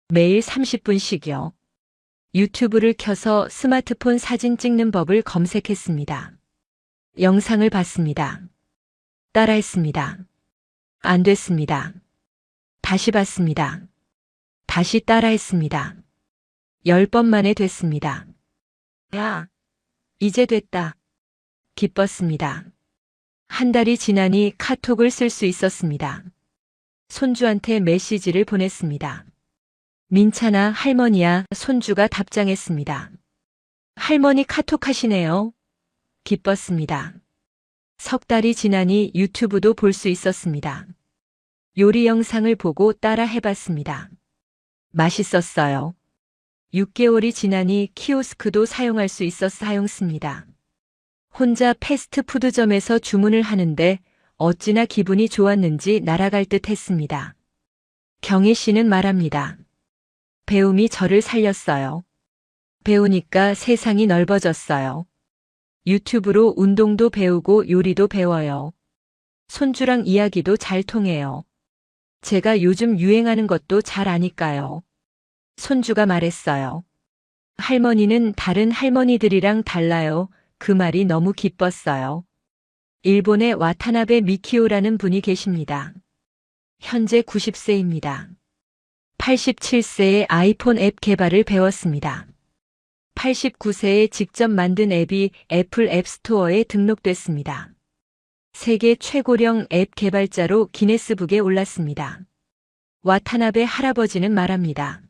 매일 30분씩요. 유튜브를 켜서 스마트폰 사진 찍는 법을 검색했습니다. 영상을 봤습니다. 따라했습니다. 안 됐습니다. 다시 봤습니다. 다시 따라했습니다. 10번 만에 됐습니다. 야, 이제 됐다. 기뻤습니다. 한 달이 지나니 카톡을 쓸 수 있었습니다. 손주한테 메시지를 보냈습니다. 민찬아, 할머니야. 손주가 답장했습니다. 할머니 카톡하시네요. 기뻤습니다. 석 달이 지나니 유튜브도 볼 수 있었습니다. 요리 영상을 보고 따라 해봤습니다. 맛있었어요. 6개월이 지나니 키오스크도 사용할 수 있어 사용습니다. 혼자 패스트푸드점에서 주문을 하는데 어찌나 기분이 좋았는지 날아갈 듯 했습니다. 경희 씨는 말합니다. 배움이 저를 살렸어요. 배우니까 세상이 넓어졌어요. 유튜브로 운동도 배우고 요리도 배워요. 손주랑 이야기도 잘 통해요. 제가 요즘 유행하는 것도 잘 아니까요. 손주가 말했어요. 할머니는 다른 할머니들이랑 달라요. 그 말이 너무 기뻤어요. 일본의 와타나베 미키오라는 분이 계십니다. 현재 90세입니다. 87세에 아이폰 앱 개발을 배웠습니다. 89세에 직접 만든 앱이 애플 앱스토어에 등록됐습니다. 세계 최고령 앱 개발자로 기네스북에 올랐습니다. 와타나베 할아버지는 말합니다.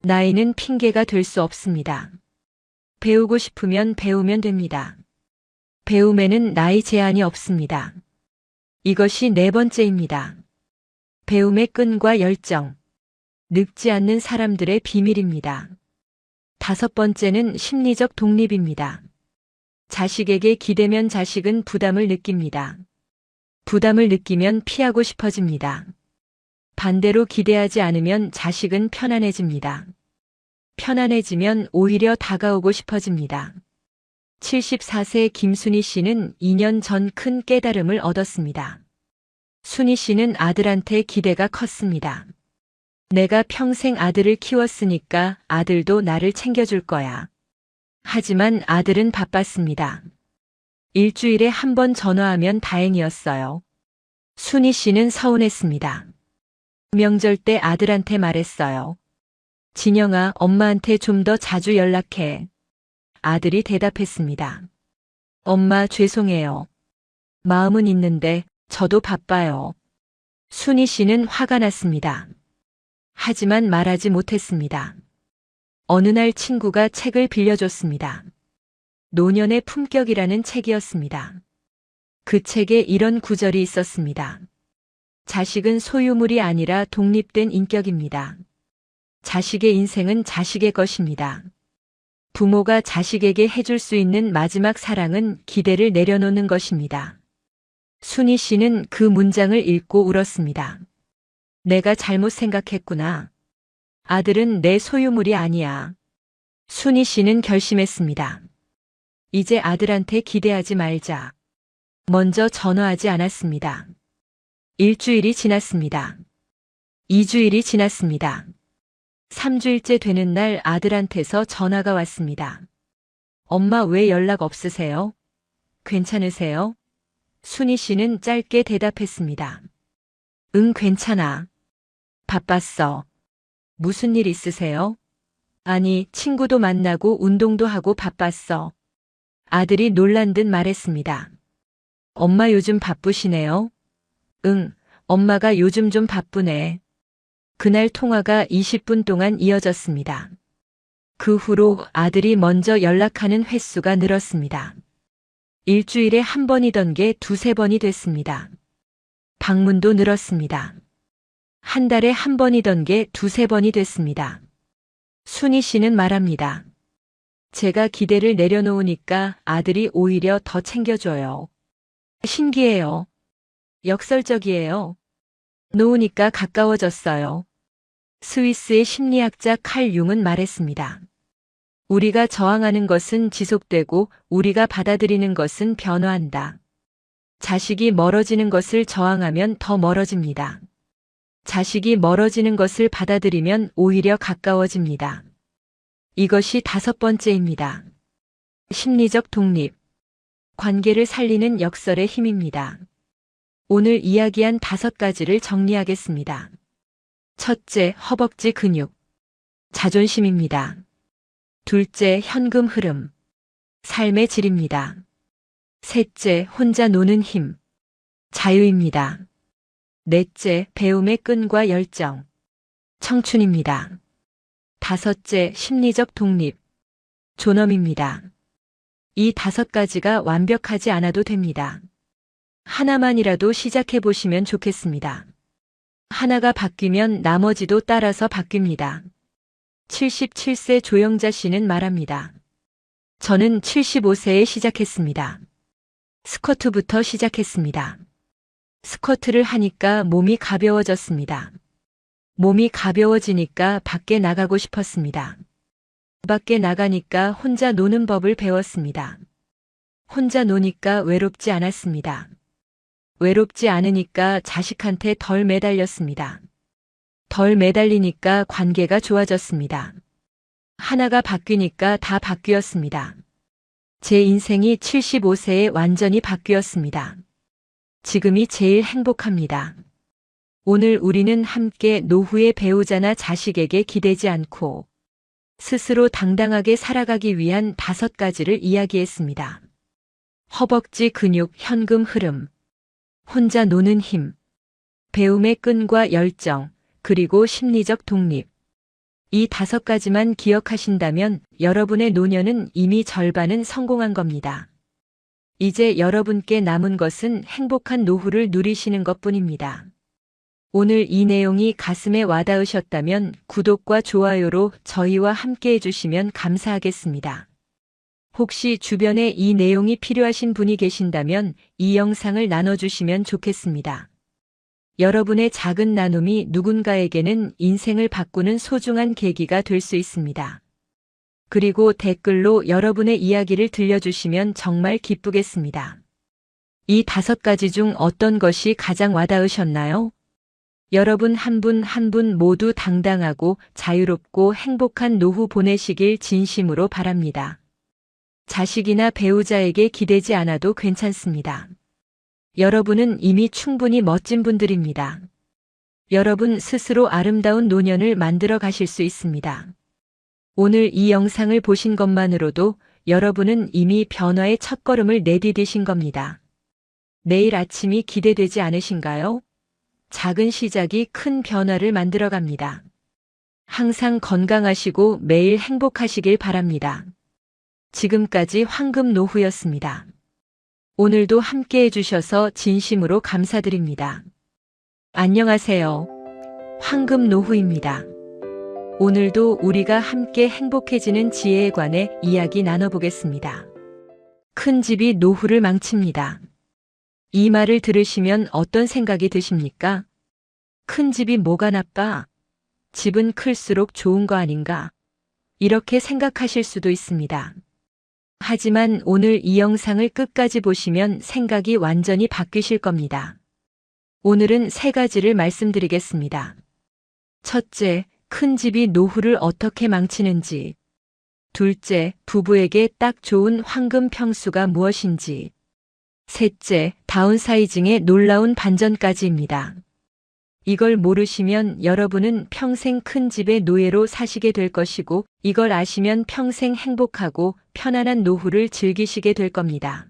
나이는 핑계가 될 수 없습니다. 배우고 싶으면 배우면 됩니다. 배움에는 나이 제한이 없습니다. 이것이 네 번째입니다. 배움의 끈과 열정. 늙지 않는 사람들의 비밀입니다. 다섯 번째는 심리적 독립입니다. 자식에게 기대면 자식은 부담을 느낍니다. 부담을 느끼면 피하고 싶어집니다. 반대로 기대하지 않으면 자식은 편안해집니다. 편안해지면 오히려 다가오고 싶어집니다. 74세 김순희 씨는 2년 전 큰 깨달음을 얻었습니다. 순희 씨는 아들한테 기대가 컸습니다. 내가 평생 아들을 키웠으니까 아들도 나를 챙겨줄 거야. 하지만 아들은 바빴습니다. 일주일에 한 번 전화하면 다행이었어요. 순희 씨는 서운했습니다. 명절 때 아들한테 말했어요. 진영아, 엄마한테 좀 더 자주 연락해. 아들이 대답했습니다. 엄마, 죄송해요. 마음은 있는데 저도 바빠요. 순희 씨는 화가 났습니다. 하지만 말하지 못했습니다. 어느 날 친구가 책을 빌려줬습니다. 노년의 품격이라는 책이었습니다. 그 책에 이런 구절이 있었습니다. 자식은 소유물이 아니라 독립된 인격입니다. 자식의 인생은 자식의 것입니다. 부모가 자식에게 해줄 수 있는 마지막 사랑은 기대를 내려놓는 것입니다. 순희 씨는 그 문장을 읽고 울었습니다. 내가 잘못 생각했구나. 아들은 내 소유물이 아니야. 순희 씨는 결심했습니다. 이제 아들한테 기대하지 말자. 먼저 전화하지 않았습니다. 일주일이 지났습니다. 2주일이 지났습니다. 3주일째 되는 날 아들한테서 전화가 왔습니다. 엄마, 왜 연락 없으세요? 괜찮으세요? 순희 씨는 짧게 대답했습니다. 응, 괜찮아. 바빴어. 무슨 일 있으세요? 아니, 친구도 만나고 운동도 하고 바빴어. 아들이 놀란 듯 말했습니다. 엄마 요즘 바쁘시네요? 응, 엄마가 요즘 좀 바쁘네. 그날 통화가 20분 동안 이어졌습니다. 그 후로 아들이 먼저 연락하는 횟수가 늘었습니다. 일주일에 한 번이던 게 두세 번이 됐습니다. 방문도 늘었습니다. 한 달에 한 번이던 게 두세 번이 됐습니다. 순희 씨는 말합니다. 제가 기대를 내려놓으니까 아들이 오히려 더 챙겨줘요. 신기해요. 역설적이에요. 놓으니까 가까워졌어요. 스위스의 심리학자 칼 융은 말했습니다. 우리가 저항하는 것은 지속되고 우리가 받아들이는 것은 변화한다. 자식이 멀어지는 것을 저항하면 더 멀어집니다. 자식이 멀어지는 것을 받아들이면 오히려 가까워집니다. 이것이 5번째입니다. 심리적 독립. 관계를 살리는 역설의 힘입니다. 오늘 이야기한 5가지를 정리하겠습니다. 첫째, 허벅지 근육. 자존심입니다. 둘째, 현금 흐름. 삶의 질입니다. 셋째, 혼자 노는 힘. 자유입니다. 넷째, 배움의 끈과 열정. 청춘입니다. 다섯째, 심리적 독립. 존엄입니다. 이 5가지가 완벽하지 않아도 됩니다. 하나만이라도 시작해 보시면 좋겠습니다. 하나가 바뀌면 나머지도 따라서 바뀝니다. 77세 조영자 씨는 말합니다. 저는 75세에 시작했습니다. 스쿼트부터 시작했습니다. 스쿼트를 하니까 몸이 가벼워졌습니다. 몸이 가벼워지니까 밖에 나가고 싶었습니다. 밖에 나가니까 혼자 노는 법을 배웠습니다. 혼자 노니까 외롭지 않았습니다. 외롭지 않으니까 자식한테 덜 매달렸습니다. 덜 매달리니까 관계가 좋아졌습니다. 하나가 바뀌니까 다 바뀌었습니다. 제 인생이 75세에 완전히 바뀌었습니다. 지금이 제일 행복합니다. 오늘 우리는 함께 노후의 배우자나 자식에게 기대지 않고 스스로 당당하게 살아가기 위한 5가지를 이야기했습니다. 허벅지 근육, 현금 흐름, 혼자 노는 힘, 배움의 끈과 열정, 그리고 심리적 독립. 이 5가지만 기억하신다면 여러분의 노년은 이미 절반은 성공한 겁니다. 이제 여러분께 남은 것은 행복한 노후를 누리시는 것뿐입니다. 오늘 이 내용이 가슴에 와닿으셨다면 구독과 좋아요로 저희와 함께 해주시면 감사하겠습니다. 혹시 주변에 이 내용이 필요하신 분이 계신다면 이 영상을 나눠주시면 좋겠습니다. 여러분의 작은 나눔이 누군가에게는 인생을 바꾸는 소중한 계기가 될 수 있습니다. 그리고 댓글로 여러분의 이야기를 들려주시면 정말 기쁘겠습니다. 이 5가지 중 어떤 것이 가장 와닿으셨나요? 여러분 한 분 한 분 모두 당당하고 자유롭고 행복한 노후 보내시길 진심으로 바랍니다. 자식이나 배우자에게 기대지 않아도 괜찮습니다. 여러분은 이미 충분히 멋진 분들입니다. 여러분 스스로 아름다운 노년을 만들어 가실 수 있습니다. 오늘 이 영상을 보신 것만으로도 여러분은 이미 변화의 첫걸음을 내디디신 겁니다. 내일 아침이 기대되지 않으신가요? 작은 시작이 큰 변화를 만들어 갑니다. 항상 건강하시고 매일 행복하시길 바랍니다. 지금까지 황금 노후였습니다. 오늘도 함께 해주셔서 진심으로 감사드립니다. 안녕하세요. 황금 노후입니다. 오늘도 우리가 함께 행복해지는 지혜에 관해 이야기 나눠보겠습니다. 큰 집이 노후를 망칩니다. 이 말을 들으시면 어떤 생각이 드십니까? 큰 집이 뭐가 나빠? 집은 클수록 좋은 거 아닌가? 이렇게 생각하실 수도 있습니다. 하지만 오늘 이 영상을 끝까지 보시면 생각이 완전히 바뀌실 겁니다. 오늘은 3가지를 말씀드리겠습니다. 첫째, 큰 집이 노후를 어떻게 망치는지. 둘째, 부부에게 딱 좋은 황금 평수가 무엇인지. 셋째, 다운사이징의 놀라운 반전까지입니다. 이걸 모르시면 여러분은 평생 큰 집의 노예로 사시게 될 것이고, 이걸 아시면 평생 행복하고 편안한 노후를 즐기시게 될 겁니다.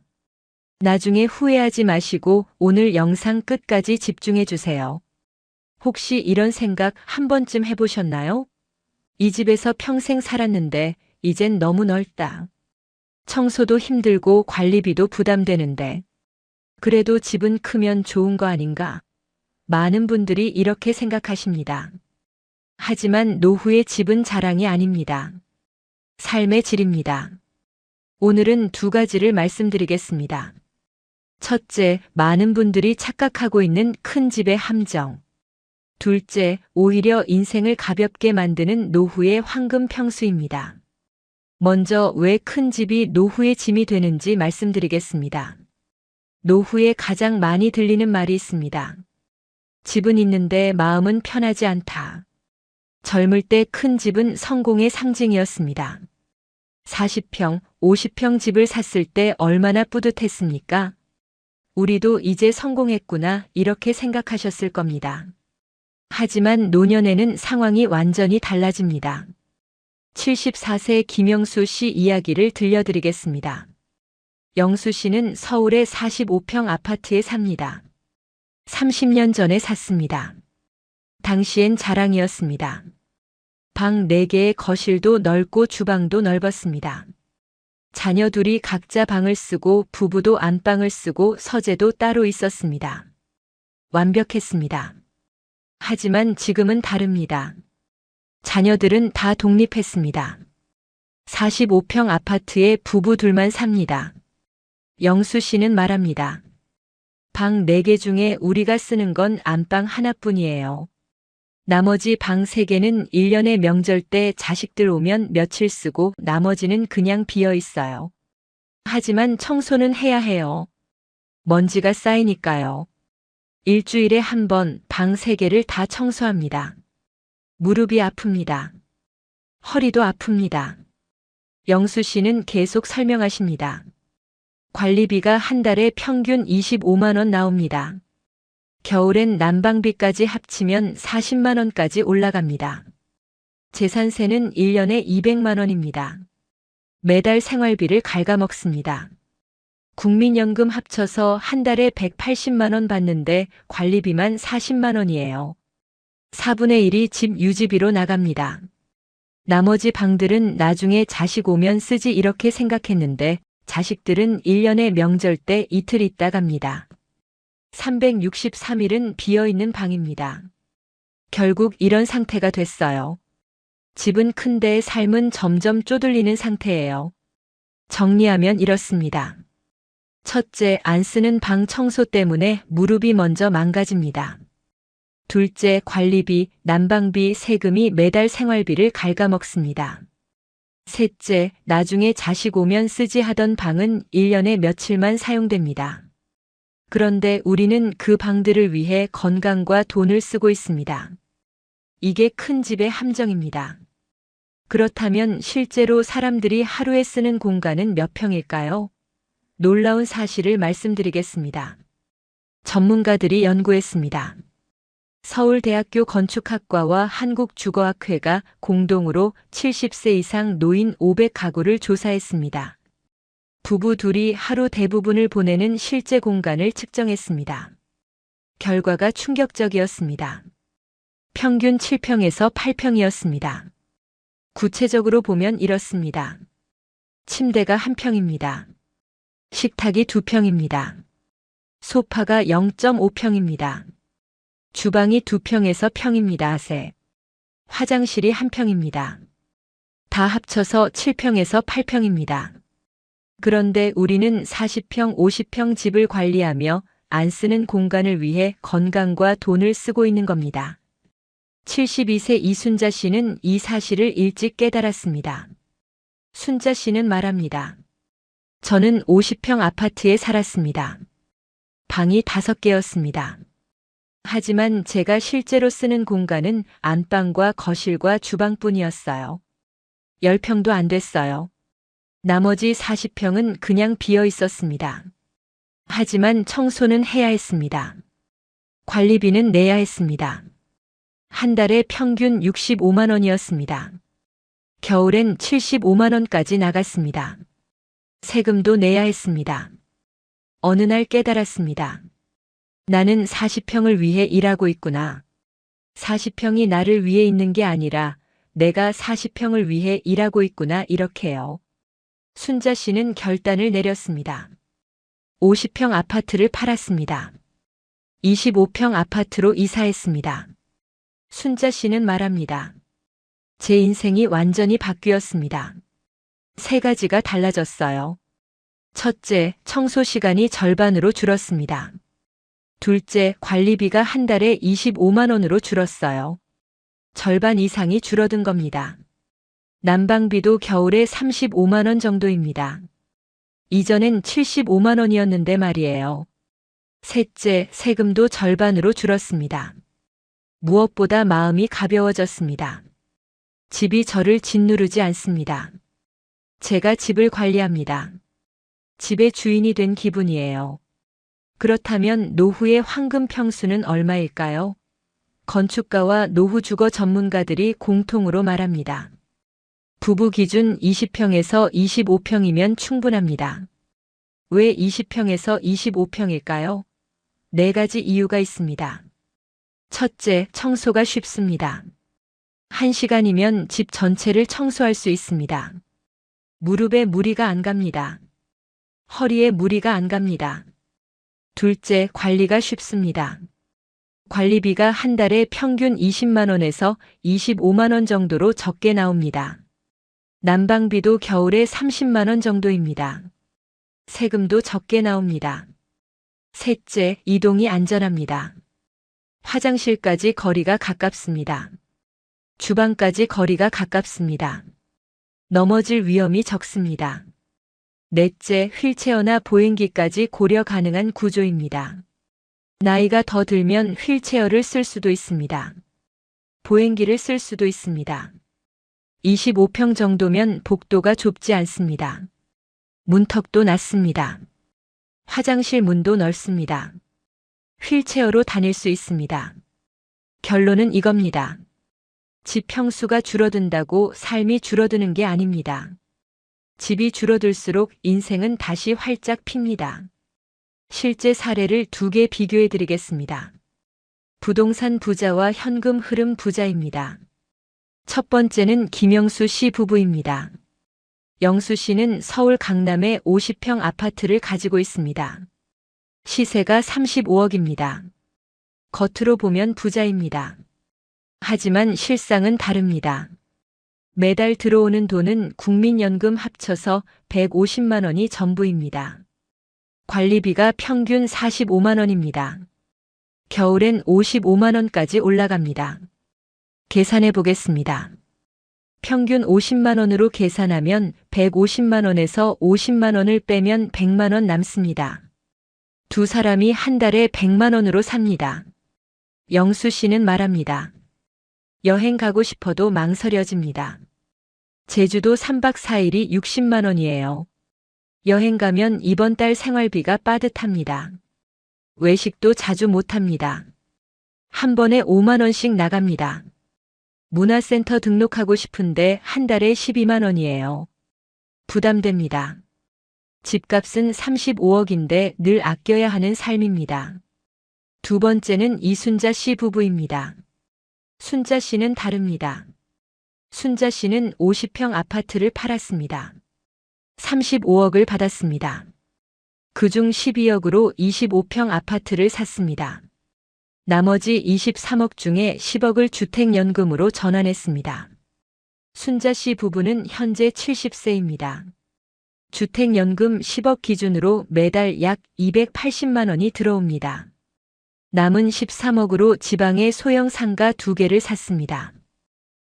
나중에 후회하지 마시고 오늘 영상 끝까지 집중해 주세요. 혹시 이런 생각 한 번쯤 해보셨나요? 이 집에서 평생 살았는데 이젠 너무 넓다. 청소도 힘들고 관리비도 부담되는데. 그래도 집은 크면 좋은 거 아닌가? 많은 분들이 이렇게 생각하십니다. 하지만 노후의 집은 자랑이 아닙니다. 삶의 질입니다. 오늘은 2가지를 말씀드리겠습니다. 첫째, 많은 분들이 착각하고 있는 큰 집의 함정. 둘째, 오히려 인생을 가볍게 만드는 노후의 황금 평수입니다. 먼저 왜 큰 집이 노후의 짐이 되는지 말씀드리겠습니다. 노후에 가장 많이 들리는 말이 있습니다. 집은 있는데 마음은 편하지 않다. 젊을 때 큰 집은 성공의 상징이었습니다. 40평, 50평 집을 샀을 때 얼마나 뿌듯했습니까? 우리도 이제 성공했구나 이렇게 생각하셨을 겁니다. 하지만 노년에는 상황이 완전히 달라집니다. 74세 김영수 씨 이야기를 들려드리겠습니다. 영수 씨는 서울의 45평 아파트에 삽니다. 30년 전에 샀습니다. 당시엔 자랑이었습니다. 방 4개의 거실도 넓고 주방도 넓었습니다. 자녀 둘이 각자 방을 쓰고 부부도 안방을 쓰고 서재도 따로 있었습니다. 완벽했습니다. 하지만 지금은 다릅니다. 자녀들은 다 독립했습니다. 45평 아파트에 부부 둘만 삽니다. 영수 씨는 말합니다. 방 4개 중에 우리가 쓰는 건 안방 하나뿐이에요. 나머지 방 3개는 1년에 명절 때 자식들 오면 며칠 쓰고 나머지는 그냥 비어 있어요. 하지만 청소는 해야 해요. 먼지가 쌓이니까요. 일주일에 한 번 방 3개를 다 청소합니다. 무릎이 아픕니다. 허리도 아픕니다. 영수 씨는 계속 설명하십니다. 관리비가 한 달에 평균 25만 원 나옵니다. 겨울엔 난방비까지 합치면 40만 원까지 올라갑니다. 재산세는 1년에 200만 원입니다. 매달 생활비를 갉아먹습니다. 국민연금 합쳐서 한 달에 180만 원 받는데 관리비만 40만 원이에요. 4분의 1이 집 유지비로 나갑니다. 나머지 방들은 나중에 자식 오면 쓰지 이렇게 생각했는데 자식들은 1년에 명절 때 이틀 있다 갑니다. 363일은 비어있는 방입니다. 결국 이런 상태가 됐어요. 집은 큰데 삶은 점점 쪼들리는 상태예요. 정리하면 이렇습니다. 첫째, 안 쓰는 방 청소 때문에 무릎이 먼저 망가집니다. 둘째, 관리비, 난방비, 세금이 매달 생활비를 갉아먹습니다. 셋째, 나중에 자식 오면 쓰지 하던 방은 1년에 며칠만 사용됩니다. 그런데 우리는 그 방들을 위해 건강과 돈을 쓰고 있습니다. 이게 큰 집의 함정입니다. 그렇다면 실제로 사람들이 하루에 쓰는 공간은 몇 평일까요? 놀라운 사실을 말씀드리겠습니다. 전문가들이 연구했습니다. 서울대학교 건축학과와 한국주거학회가 공동으로 70세 이상 노인 500가구를 조사했습니다. 부부 둘이 하루 대부분을 보내는 실제 공간을 측정했습니다. 결과가 충격적이었습니다. 평균 7평에서 8평이었습니다. 구체적으로 보면 이렇습니다. 침대가 1평입니다. 식탁이 2평입니다. 소파가 0.5평입니다. 주방이 2평에서 평입니다. 화장실이 1평입니다. 다 합쳐서 7평에서 8평입니다. 그런데 우리는 40평, 50평 집을 관리하며 안 쓰는 공간을 위해 건강과 돈을 쓰고 있는 겁니다. 72세 이순자 씨는 이 사실을 일찍 깨달았습니다. 순자 씨는 말합니다. 저는 50평 아파트에 살았습니다. 방이 5개였습니다. 하지만 제가 실제로 쓰는 공간은 안방과 거실과 주방뿐이었어요. 10평도 안 됐어요. 나머지 40평은 그냥 비어 있었습니다. 하지만 청소는 해야 했습니다. 관리비는 내야 했습니다. 한 달에 평균 65만 원이었습니다. 겨울엔 75만 원까지 나갔습니다. 세금도 내야 했습니다. 어느 날 깨달았습니다. 나는 40평을 위해 일하고 있구나. 40평이 나를 위해 있는 게 아니라 내가 40평을 위해 일하고 있구나 이렇게요. 순자 씨는 결단을 내렸습니다. 50평 아파트를 팔았습니다. 25평 아파트로 이사했습니다. 순자 씨는 말합니다. 제 인생이 완전히 바뀌었습니다. 3가지가 달라졌어요. 첫째, 청소 시간이 절반으로 줄었습니다. 둘째, 관리비가 한 달에 25만 원으로 줄었어요. 절반 이상이 줄어든 겁니다. 난방비도 겨울에 35만 원 정도입니다. 이전엔 75만 원이었는데 말이에요. 셋째, 세금도 절반으로 줄었습니다. 무엇보다 마음이 가벼워졌습니다. 집이 저를 짓누르지 않습니다. 제가 집을 관리합니다. 집의 주인이 된 기분이에요. 그렇다면 노후의 황금 평수는 얼마일까요? 건축가와 노후주거 전문가들이 공통으로 말합니다. 부부 기준 20평에서 25평이면 충분합니다. 왜 20평에서 25평일까요? 네 가지 이유가 있습니다. 첫째, 청소가 쉽습니다. 1시간이면 집 전체를 청소할 수 있습니다. 무릎에 무리가 안 갑니다. 허리에 무리가 안 갑니다. 둘째, 관리가 쉽습니다. 관리비가 한 달에 평균 20만 원에서 25만 원 정도로 적게 나옵니다. 난방비도 겨울에 30만 원 정도입니다. 세금도 적게 나옵니다. 셋째, 이동이 안전합니다. 화장실까지 거리가 가깝습니다. 주방까지 거리가 가깝습니다. 넘어질 위험이 적습니다. 넷째, 휠체어나 보행기까지 고려 가능한 구조입니다. 나이가 더 들면 휠체어를 쓸 수도 있습니다. 보행기를 쓸 수도 있습니다. 25평 정도면 복도가 좁지 않습니다. 문턱도 낮습니다. 화장실 문도 넓습니다. 휠체어로 다닐 수 있습니다. 결론은 이겁니다. 집 평수가 줄어든다고 삶이 줄어드는 게 아닙니다. 집이 줄어들수록 인생은 다시 활짝 핍니다. 실제 사례를 2개 비교해 드리겠습니다. 부동산 부자와 현금 흐름 부자입니다. 첫 번째는 김영수 씨 부부입니다. 영수 씨는 서울 강남에 50평 아파트를 가지고 있습니다. 시세가 35억입니다. 겉으로 보면 부자입니다. 하지만 실상은 다릅니다. 매달 들어오는 돈은 국민연금 합쳐서 150만 원이 전부입니다. 관리비가 평균 45만 원입니다. 겨울엔 55만 원까지 올라갑니다. 계산해 보겠습니다. 평균 50만 원으로 계산하면 150만 원에서 50만 원을 빼면 100만 원 남습니다. 두 사람이 한 달에 100만 원으로 삽니다. 영수 씨는 말합니다. 여행 가고 싶어도 망설여집니다. 제주도 3박 4일이 60만 원이에요. 여행 가면 이번 달 생활비가 빠듯합니다. 외식도 자주 못합니다. 한 번에 5만 원씩 나갑니다. 문화센터 등록하고 싶은데 한 달에 12만 원이에요. 부담됩니다. 집값은 35억인데 늘 아껴야 하는 삶입니다. 두 번째는 이순자 씨 부부입니다. 순자 씨는 다릅니다. 순자 씨는 50평 아파트를 팔았습니다. 35억을 받았습니다. 그중 12억으로 25평 아파트를 샀습니다. 나머지 23억 중에 10억을 주택연금으로 전환했습니다. 순자 씨 부부는 현재 70세입니다. 주택연금 10억 기준으로 매달 약 280만 원이 들어옵니다. 남은 13억으로 지방에 소형 상가 2개를 샀습니다.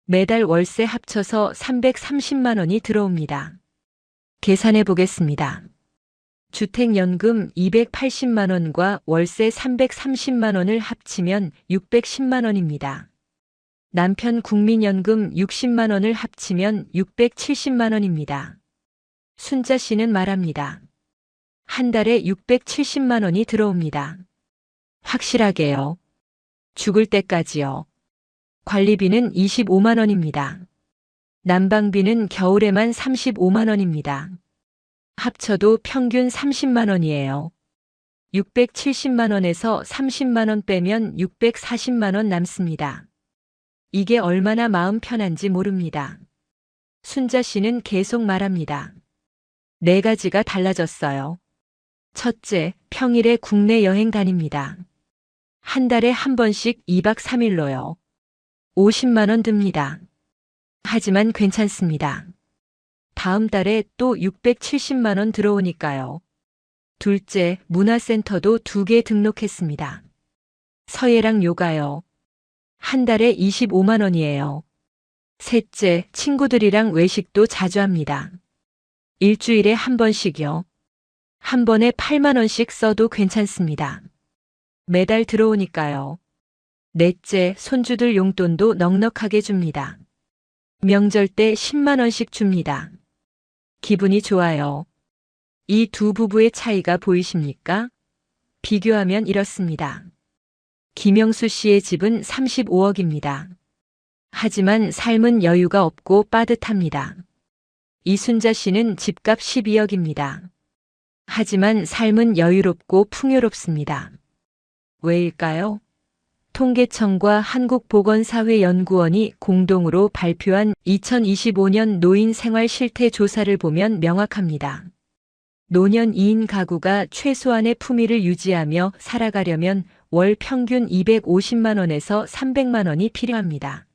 매달 월세 합쳐서 330만 원이 들어옵니다. 계산해 보겠습니다. 주택연금 280만 원과 월세 330만 원을 합치면 610만 원입니다. 남편 국민연금 60만 원을 합치면 670만 원입니다. 순자 씨는 말합니다. 한 달에 670만 원이 들어옵니다. 확실하게요. 죽을 때까지요. 관리비는 25만 원입니다. 난방비는 겨울에만 35만 원입니다. 합쳐도 평균 30만 원이에요. 670만 원에서 30만 원 빼면 640만 원 남습니다. 이게 얼마나 마음 편한지 모릅니다. 순자 씨는 계속 말합니다. 네 가지가 달라졌어요. 첫째, 평일에 국내 여행 다닙니다. 한 달에 한 번씩 2박 3일로요. 50만 원 듭니다. 하지만 괜찮습니다. 다음 달에 또 670만 원 들어오니까요. 둘째, 문화센터도 2개 등록했습니다. 서예랑 요가요. 한 달에 25만 원이에요. 셋째, 친구들이랑 외식도 자주 합니다. 일주일에 한 번씩요. 한 번에 8만 원씩 써도 괜찮습니다. 매달 들어오니까요. 넷째, 손주들 용돈도 넉넉하게 줍니다. 명절 때 10만 원씩 줍니다. 기분이 좋아요. 이 두 부부의 차이가 보이십니까? 비교하면 이렇습니다. 김영수 씨의 집은 35억입니다. 하지만 삶은 여유가 없고 빠듯합니다. 이순자 씨는 집값 12억입니다. 하지만 삶은 여유롭고 풍요롭습니다. 왜일까요? 통계청과 한국보건사회연구원이 공동으로 발표한 2025년 노인 생활 실태 조사를 보면 명확합니다. 노년 2인 가구가 최소한의 품위를 유지하며 살아가려면 월 평균 250만 원에서 300만 원이 필요합니다.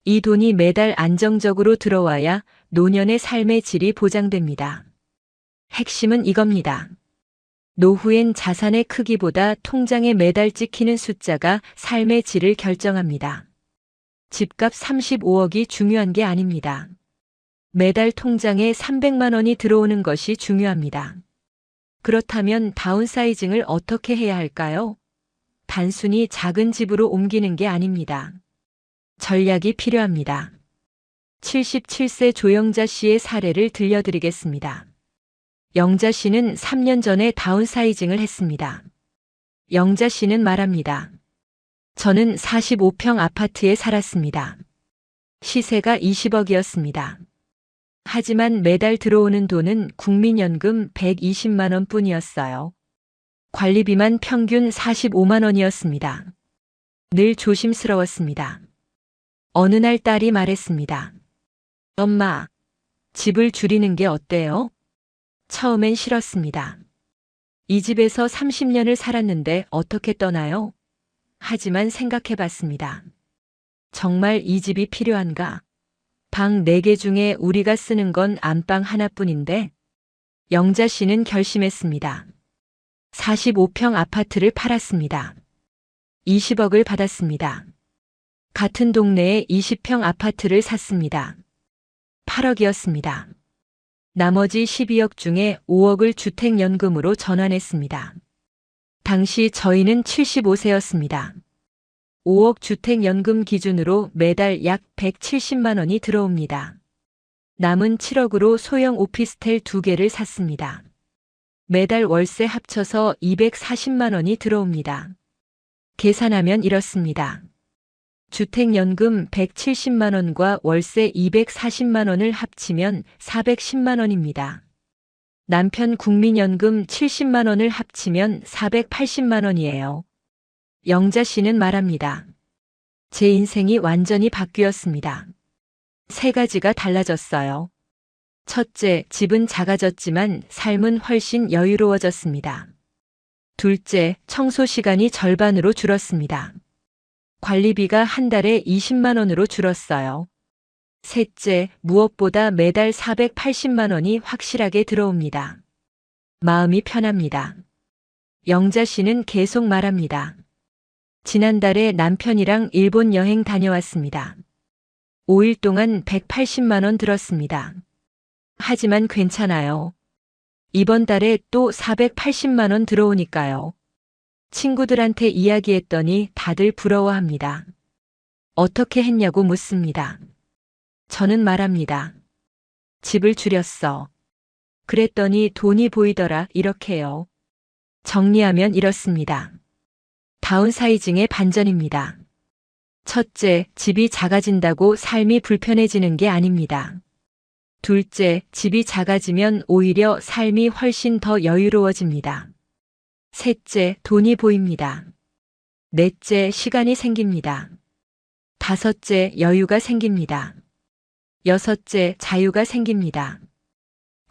이 돈이 매달 안정적으로 들어와야 노년의 삶의 질이 보장됩니다. 핵심은 이겁니다. 노후엔 자산의 크기보다 통장에 매달 찍히는 숫자가 삶의 질을 결정합니다. 집값 35억이 중요한 게 아닙니다. 매달 통장에 300만 원이 들어오는 것이 중요합니다. 그렇다면 다운사이징을 어떻게 해야 할까요? 단순히 작은 집으로 옮기는 게 아닙니다. 전략이 필요합니다. 77세 조영자 씨의 사례를 들려드리겠습니다. 영자 씨는 3년 전에 다운사이징을 했습니다. 영자 씨는 말합니다. 저는 45평 아파트에 살았습니다. 시세가 20억이었습니다. 하지만 매달 들어오는 돈은 국민연금 120만 원 뿐이었어요. 관리비만 평균 45만 원이었습니다. 늘 조심스러웠습니다. 어느 날 딸이 말했습니다. 엄마, 집을 줄이는 게 어때요? 처음엔 싫었습니다. 이 집에서 30년을 살았는데 어떻게 떠나요? 하지만 생각해 봤습니다. 정말 이 집이 필요한가? 방 4개 중에 우리가 쓰는 건 안방 하나뿐인데 영자 씨는 결심했습니다. 45평 아파트를 팔았습니다. 20억을 받았습니다. 같은 동네에 20평 아파트를 샀습니다. 8억이었습니다. 나머지 12억 중에 5억을 주택연금으로 전환했습니다. 당시 저희는 75세였습니다. 5억 주택연금 기준으로 매달 약 170만 원이 들어옵니다. 남은 7억으로 소형 오피스텔 2개를 샀습니다. 매달 월세 합쳐서 240만 원이 들어옵니다. 계산하면 이렇습니다. 주택연금 170만 원과 월세 240만 원을 합치면 410만 원입니다. 남편 국민연금 70만 원을 합치면 480만 원이에요. 영자 씨는 말합니다. 제 인생이 완전히 바뀌었습니다. 3가지가 달라졌어요. 첫째, 집은 작아졌지만 삶은 훨씬 여유로워졌습니다. 둘째, 청소 시간이 절반으로 줄었습니다. 관리비가 한 달에 20만 원으로 줄었어요. 셋째, 무엇보다 매달 480만 원이 확실하게 들어옵니다. 마음이 편합니다. 영자 씨는 계속 말합니다. 지난달에 남편이랑 일본 여행 다녀왔습니다. 5일 동안 180만 원 들었습니다. 하지만 괜찮아요. 이번 달에 또 480만 원 들어오니까요. 친구들한테 이야기했더니 다들 부러워합니다. 어떻게 했냐고 묻습니다. 저는 말합니다. 집을 줄였어. 그랬더니 돈이 보이더라 이렇게요. 정리하면 이렇습니다. 다운사이징의 반전입니다. 첫째, 집이 작아진다고 삶이 불편해지는 게 아닙니다. 둘째, 집이 작아지면 오히려 삶이 훨씬 더 여유로워집니다. 셋째, 돈이 보입니다. 넷째, 시간이 생깁니다. 다섯째, 여유가 생깁니다. 여섯째, 자유가 생깁니다.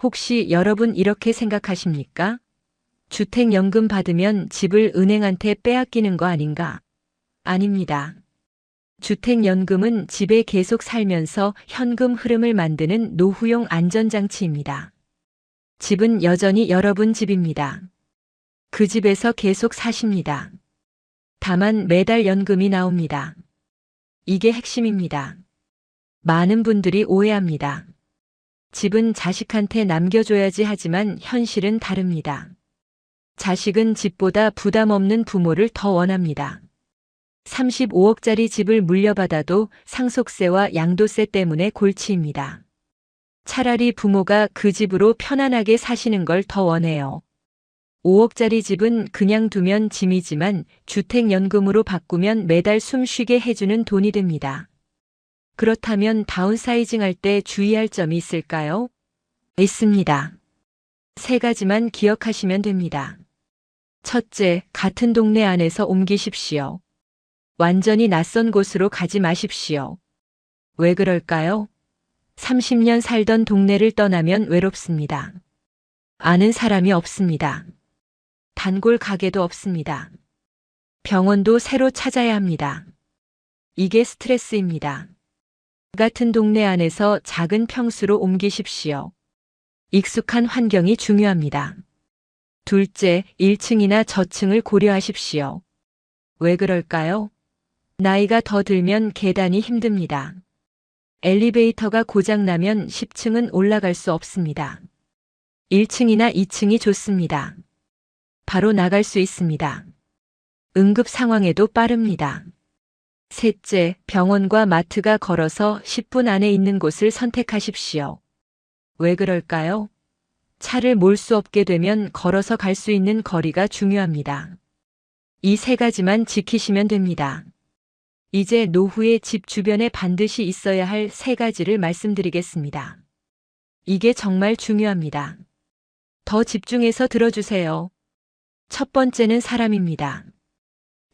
혹시 여러분 이렇게 생각하십니까? 주택연금 받으면 집을 은행한테 빼앗기는 거 아닌가? 아닙니다. 주택연금은 집에 계속 살면서 현금 흐름을 만드는 노후용 안전장치입니다. 집은 여전히 여러분 집입니다. 그 집에서 계속 사십니다. 다만 매달 연금이 나옵니다. 이게 핵심입니다. 많은 분들이 오해합니다. 집은 자식한테 남겨줘야지 하지만 현실은 다릅니다. 자식은 집보다 부담 없는 부모를 더 원합니다. 35억짜리 집을 물려받아도 상속세와 양도세 때문에 골치입니다. 차라리 부모가 그 집으로 편안하게 사시는 걸 더 원해요. 5억짜리 집은 그냥 두면 짐이지만 주택연금으로 바꾸면 매달 숨 쉬게 해주는 돈이 됩니다. 그렇다면 다운사이징 할 때 주의할 점이 있을까요? 있습니다. 세 가지만 기억하시면 됩니다. 첫째, 같은 동네 안에서 옮기십시오. 완전히 낯선 곳으로 가지 마십시오. 왜 그럴까요? 30년 살던 동네를 떠나면 외롭습니다. 아는 사람이 없습니다. 단골 가게도 없습니다. 병원도 새로 찾아야 합니다. 이게 스트레스입니다. 같은 동네 안에서 작은 평수로 옮기십시오. 익숙한 환경이 중요합니다. 둘째, 1층이나 저층을 고려하십시오. 왜 그럴까요? 나이가 더 들면 계단이 힘듭니다. 엘리베이터가 고장나면 10층은 올라갈 수 없습니다. 1층이나 2층이 좋습니다. 바로 나갈 수 있습니다. 응급 상황에도 빠릅니다. 셋째, 병원과 마트가 걸어서 10분 안에 있는 곳을 선택하십시오. 왜 그럴까요? 차를 몰 수 없게 되면 걸어서 갈 수 있는 거리가 중요합니다. 이 세 가지만 지키시면 됩니다. 이제 노후에 집 주변에 반드시 있어야 할 세 가지를 말씀드리겠습니다. 이게 정말 중요합니다. 더 집중해서 들어주세요. 첫 번째는 사람입니다.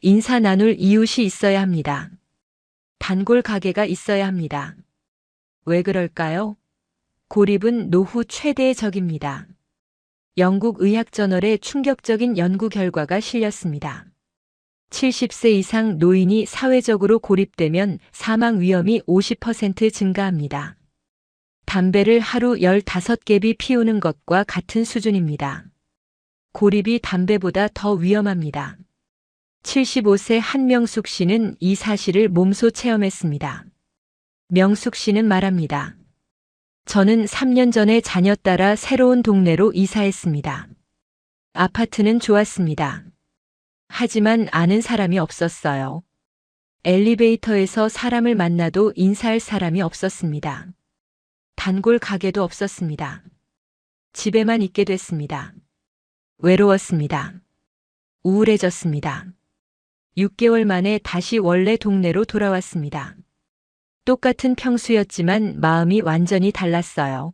인사 나눌 이웃이 있어야 합니다. 단골 가게가 있어야 합니다. 왜 그럴까요? 고립은 노후 최대의 적입니다. 영국 의학저널에 충격적인 연구 결과가 실렸습니다. 70세 이상 노인이 사회적으로 고립되면 사망 위험이 50% 증가합니다. 담배를 하루 15개비 피우는 것과 같은 수준입니다. 고립이 담배보다 더 위험합니다. 75세 한명숙 씨는 이 사실을 몸소 체험했습니다. 명숙 씨는 말합니다. 저는 3년 전에 자녀 따라 새로운 동네로 이사했습니다. 아파트는 좋았습니다. 하지만 아는 사람이 없었어요. 엘리베이터에서 사람을 만나도 인사할 사람이 없었습니다. 단골 가게도 없었습니다. 집에만 있게 됐습니다. 외로웠습니다. 우울해졌습니다. 6개월 만에 다시 원래 동네로 돌아왔습니다. 똑같은 평수였지만 마음이 완전히 달랐어요.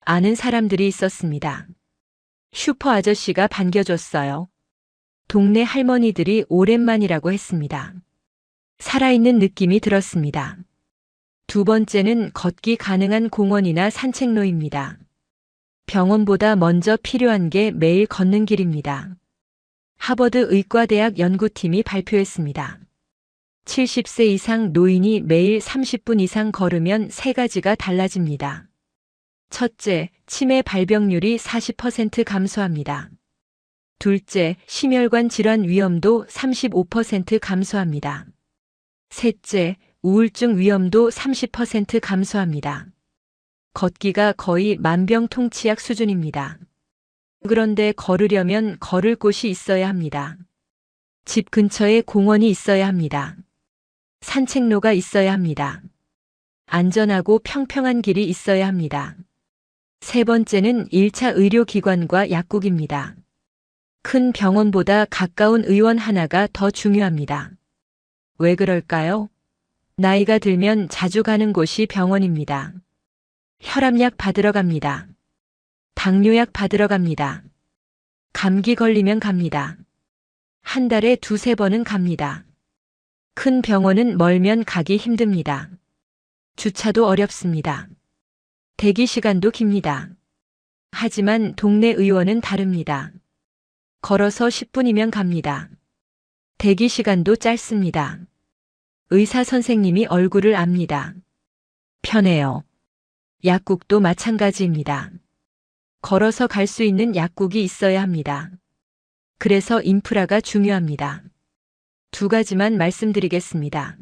아는 사람들이 있었습니다. 슈퍼 아저씨가 반겨줬어요. 동네 할머니들이 오랜만이라고 했습니다. 살아있는 느낌이 들었습니다. 두 번째는 걷기 가능한 공원이나 산책로입니다. 병원보다 먼저 필요한 게 매일 걷는 길입니다. 하버드 의과대학 연구팀이 발표했습니다. 70세 이상 노인이 매일 30분 이상 걸으면 세 가지가 달라집니다. 첫째, 치매 발병률이 40% 감소합니다. 둘째, 심혈관 질환 위험도 35% 감소합니다. 셋째, 우울증 위험도 30% 감소합니다. 걷기가 거의 만병통치약 수준입니다. 그런데 걸으려면 걸을 곳이 있어야 합니다. 집 근처에 공원이 있어야 합니다. 산책로가 있어야 합니다. 안전하고 평평한 길이 있어야 합니다. 세 번째는 1차 의료기관과 약국입니다. 큰 병원보다 가까운 의원 하나가 더 중요합니다. 왜 그럴까요? 나이가 들면 자주 가는 곳이 병원입니다. 혈압약 받으러 갑니다. 당뇨약 받으러 갑니다. 감기 걸리면 갑니다. 한 달에 2~3번은 갑니다. 큰 병원은 멀면 가기 힘듭니다. 주차도 어렵습니다. 대기 시간도 깁니다. 하지만 동네 의원은 다릅니다. 걸어서 10분이면 갑니다. 대기 시간도 짧습니다. 의사 선생님이 얼굴을 압니다. 편해요. 약국도 마찬가지입니다. 걸어서 갈 수 있는 약국이 있어야 합니다. 그래서 인프라가 중요합니다. 두 가지만 말씀드리겠습니다.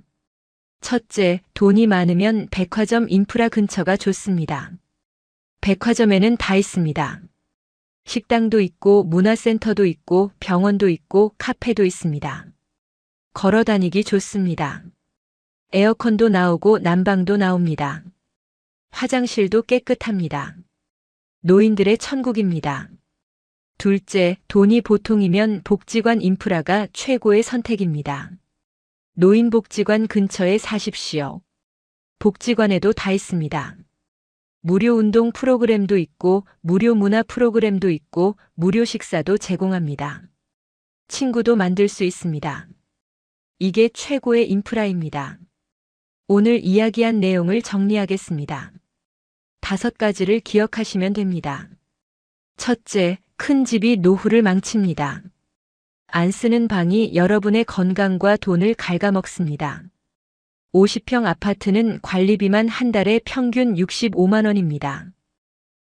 첫째, 돈이 많으면 백화점 인프라 근처가 좋습니다. 백화점에는 다 있습니다. 식당도 있고 문화센터도 있고 병원도 있고 카페도 있습니다. 걸어 다니기 좋습니다. 에어컨도 나오고 난방도 나옵니다. 화장실도 깨끗합니다. 노인들의 천국입니다. 둘째, 돈이 보통이면 복지관 인프라가 최고의 선택입니다. 노인복지관 근처에 사십시오. 복지관에도 다 있습니다. 무료 운동 프로그램도 있고 무료 문화 프로그램도 있고 무료 식사도 제공합니다. 친구도 만들 수 있습니다. 이게 최고의 인프라입니다. 오늘 이야기한 내용을 정리하겠습니다. 5가지를 기억하시면 됩니다. 첫째, 큰 집이 노후를 망칩니다. 안 쓰는 방이 여러분의 건강과 돈을 갉아먹습니다. 50평 아파트는 관리비만 한 달에 평균 65만 원입니다.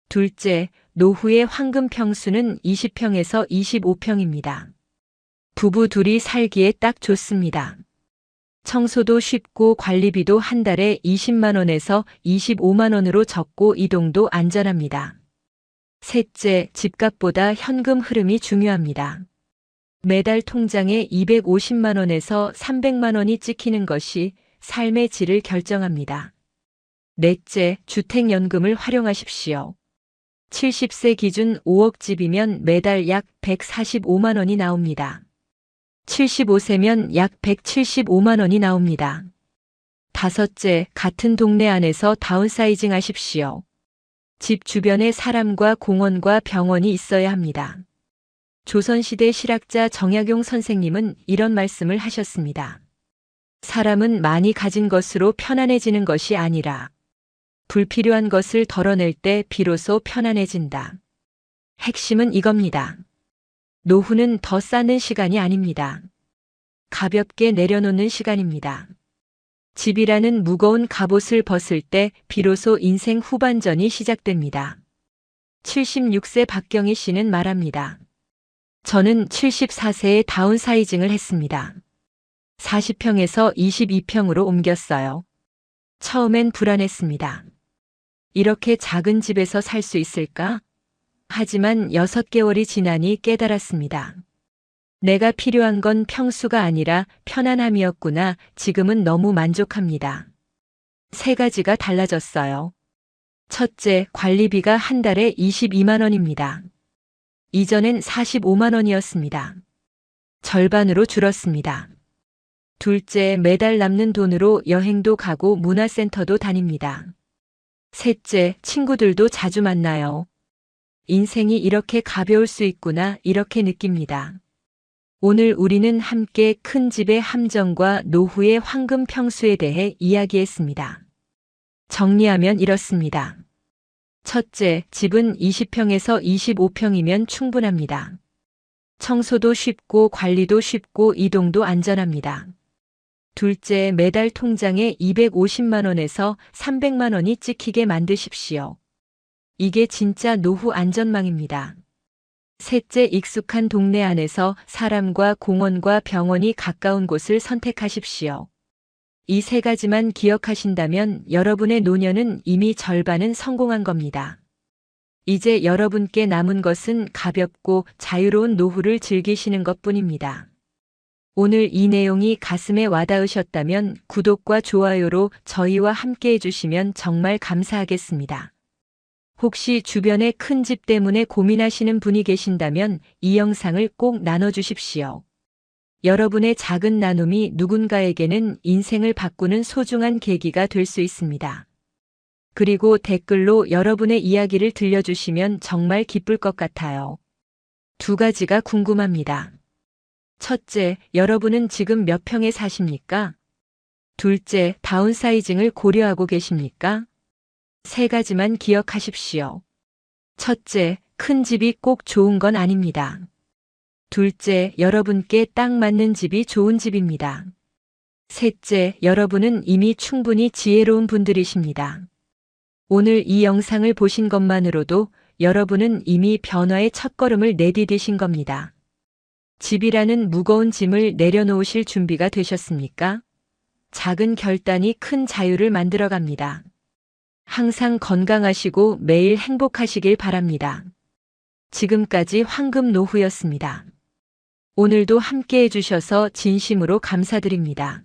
둘째, 노후의 황금 평수는 20평에서 25평입니다. 부부 둘이 살기에 딱 좋습니다. 청소도 쉽고 관리비도 한 달에 20만 원에서 25만 원으로 적고 이동도 안전합니다. 셋째, 집값보다 현금 흐름이 중요합니다. 매달 통장에 250만 원에서 300만 원이 찍히는 것이 삶의 질을 결정합니다. 넷째, 주택연금을 활용하십시오. 70세 기준 5억 집이면 매달 약 145만 원이 나옵니다. 75세면 약 175만 원이 나옵니다. 다섯째, 같은 동네 안에서 다운사이징 하십시오. 집 주변에 사람과 공원과 병원이 있어야 합니다. 조선시대 실학자 정약용 선생님은 이런 말씀을 하셨습니다. 사람은 많이 가진 것으로 편안해지는 것이 아니라 불필요한 것을 덜어낼 때 비로소 편안해진다. 핵심은 이겁니다. 노후는 더 쌓는 시간이 아닙니다. 가볍게 내려놓는 시간입니다. 집이라는 무거운 갑옷을 벗을 때 비로소 인생 후반전이 시작됩니다. 76세 박경희 씨는 말합니다. 저는 74세에 다운사이징을 했습니다. 40평에서 22평으로 옮겼어요. 처음엔 불안했습니다. 이렇게 작은 집에서 살 수 있을까? 하지만 6개월이 지나니 깨달았습니다. 내가 필요한 건 평수가 아니라 편안함이었구나. 지금은 너무 만족합니다. 3가지가 달라졌어요. 첫째, 관리비가 한 달에 22만 원입니다. 이전엔 45만 원이었습니다. 절반으로 줄었습니다. 둘째, 매달 남는 돈으로 여행도 가고 문화센터도 다닙니다. 셋째, 친구들도 자주 만나요. 인생이 이렇게 가벼울 수 있구나 이렇게 느낍니다. 오늘 우리는 함께 큰 집의 함정과 노후의 황금 평수에 대해 이야기했습니다. 정리하면 이렇습니다. 첫째, 집은 20평에서 25평이면 충분합니다. 청소도 쉽고 관리도 쉽고 이동도 안전합니다. 둘째, 매달 통장에 250만 원에서 300만 원이 찍히게 만드십시오. 이게 진짜 노후 안전망입니다. 셋째, 익숙한 동네 안에서 사람과 공원과 병원이 가까운 곳을 선택하십시오. 이 3가지만 기억하신다면 여러분의 노년은 이미 절반은 성공한 겁니다. 이제 여러분께 남은 것은 가볍고 자유로운 노후를 즐기시는 것뿐입니다. 오늘 이 내용이 가슴에 와닿으셨다면 구독과 좋아요로 저희와 함께 해주시면 정말 감사하겠습니다. 혹시 주변에 큰 집 때문에 고민하시는 분이 계신다면 이 영상을 꼭 나눠주십시오. 여러분의 작은 나눔이 누군가에게는 인생을 바꾸는 소중한 계기가 될 수 있습니다. 그리고 댓글로 여러분의 이야기를 들려주시면 정말 기쁠 것 같아요. 2가지가 궁금합니다. 첫째, 여러분은 지금 몇 평에 사십니까? 둘째, 다운사이징을 고려하고 계십니까? 3가지만 기억하십시오. 첫째, 큰 집이 꼭 좋은 건 아닙니다. 둘째, 여러분께 딱 맞는 집이 좋은 집입니다. 셋째, 여러분은 이미 충분히 지혜로운 분들이십니다. 오늘 이 영상을 보신 것만으로도 여러분은 이미 변화의 첫걸음을 내디디신 겁니다. 집이라는 무거운 짐을 내려놓으실 준비가 되셨습니까? 작은 결단이 큰 자유를 만들어갑니다. 항상 건강하시고 매일 행복하시길 바랍니다. 지금까지 황금노후였습니다. 오늘도 함께 해주셔서 진심으로 감사드립니다.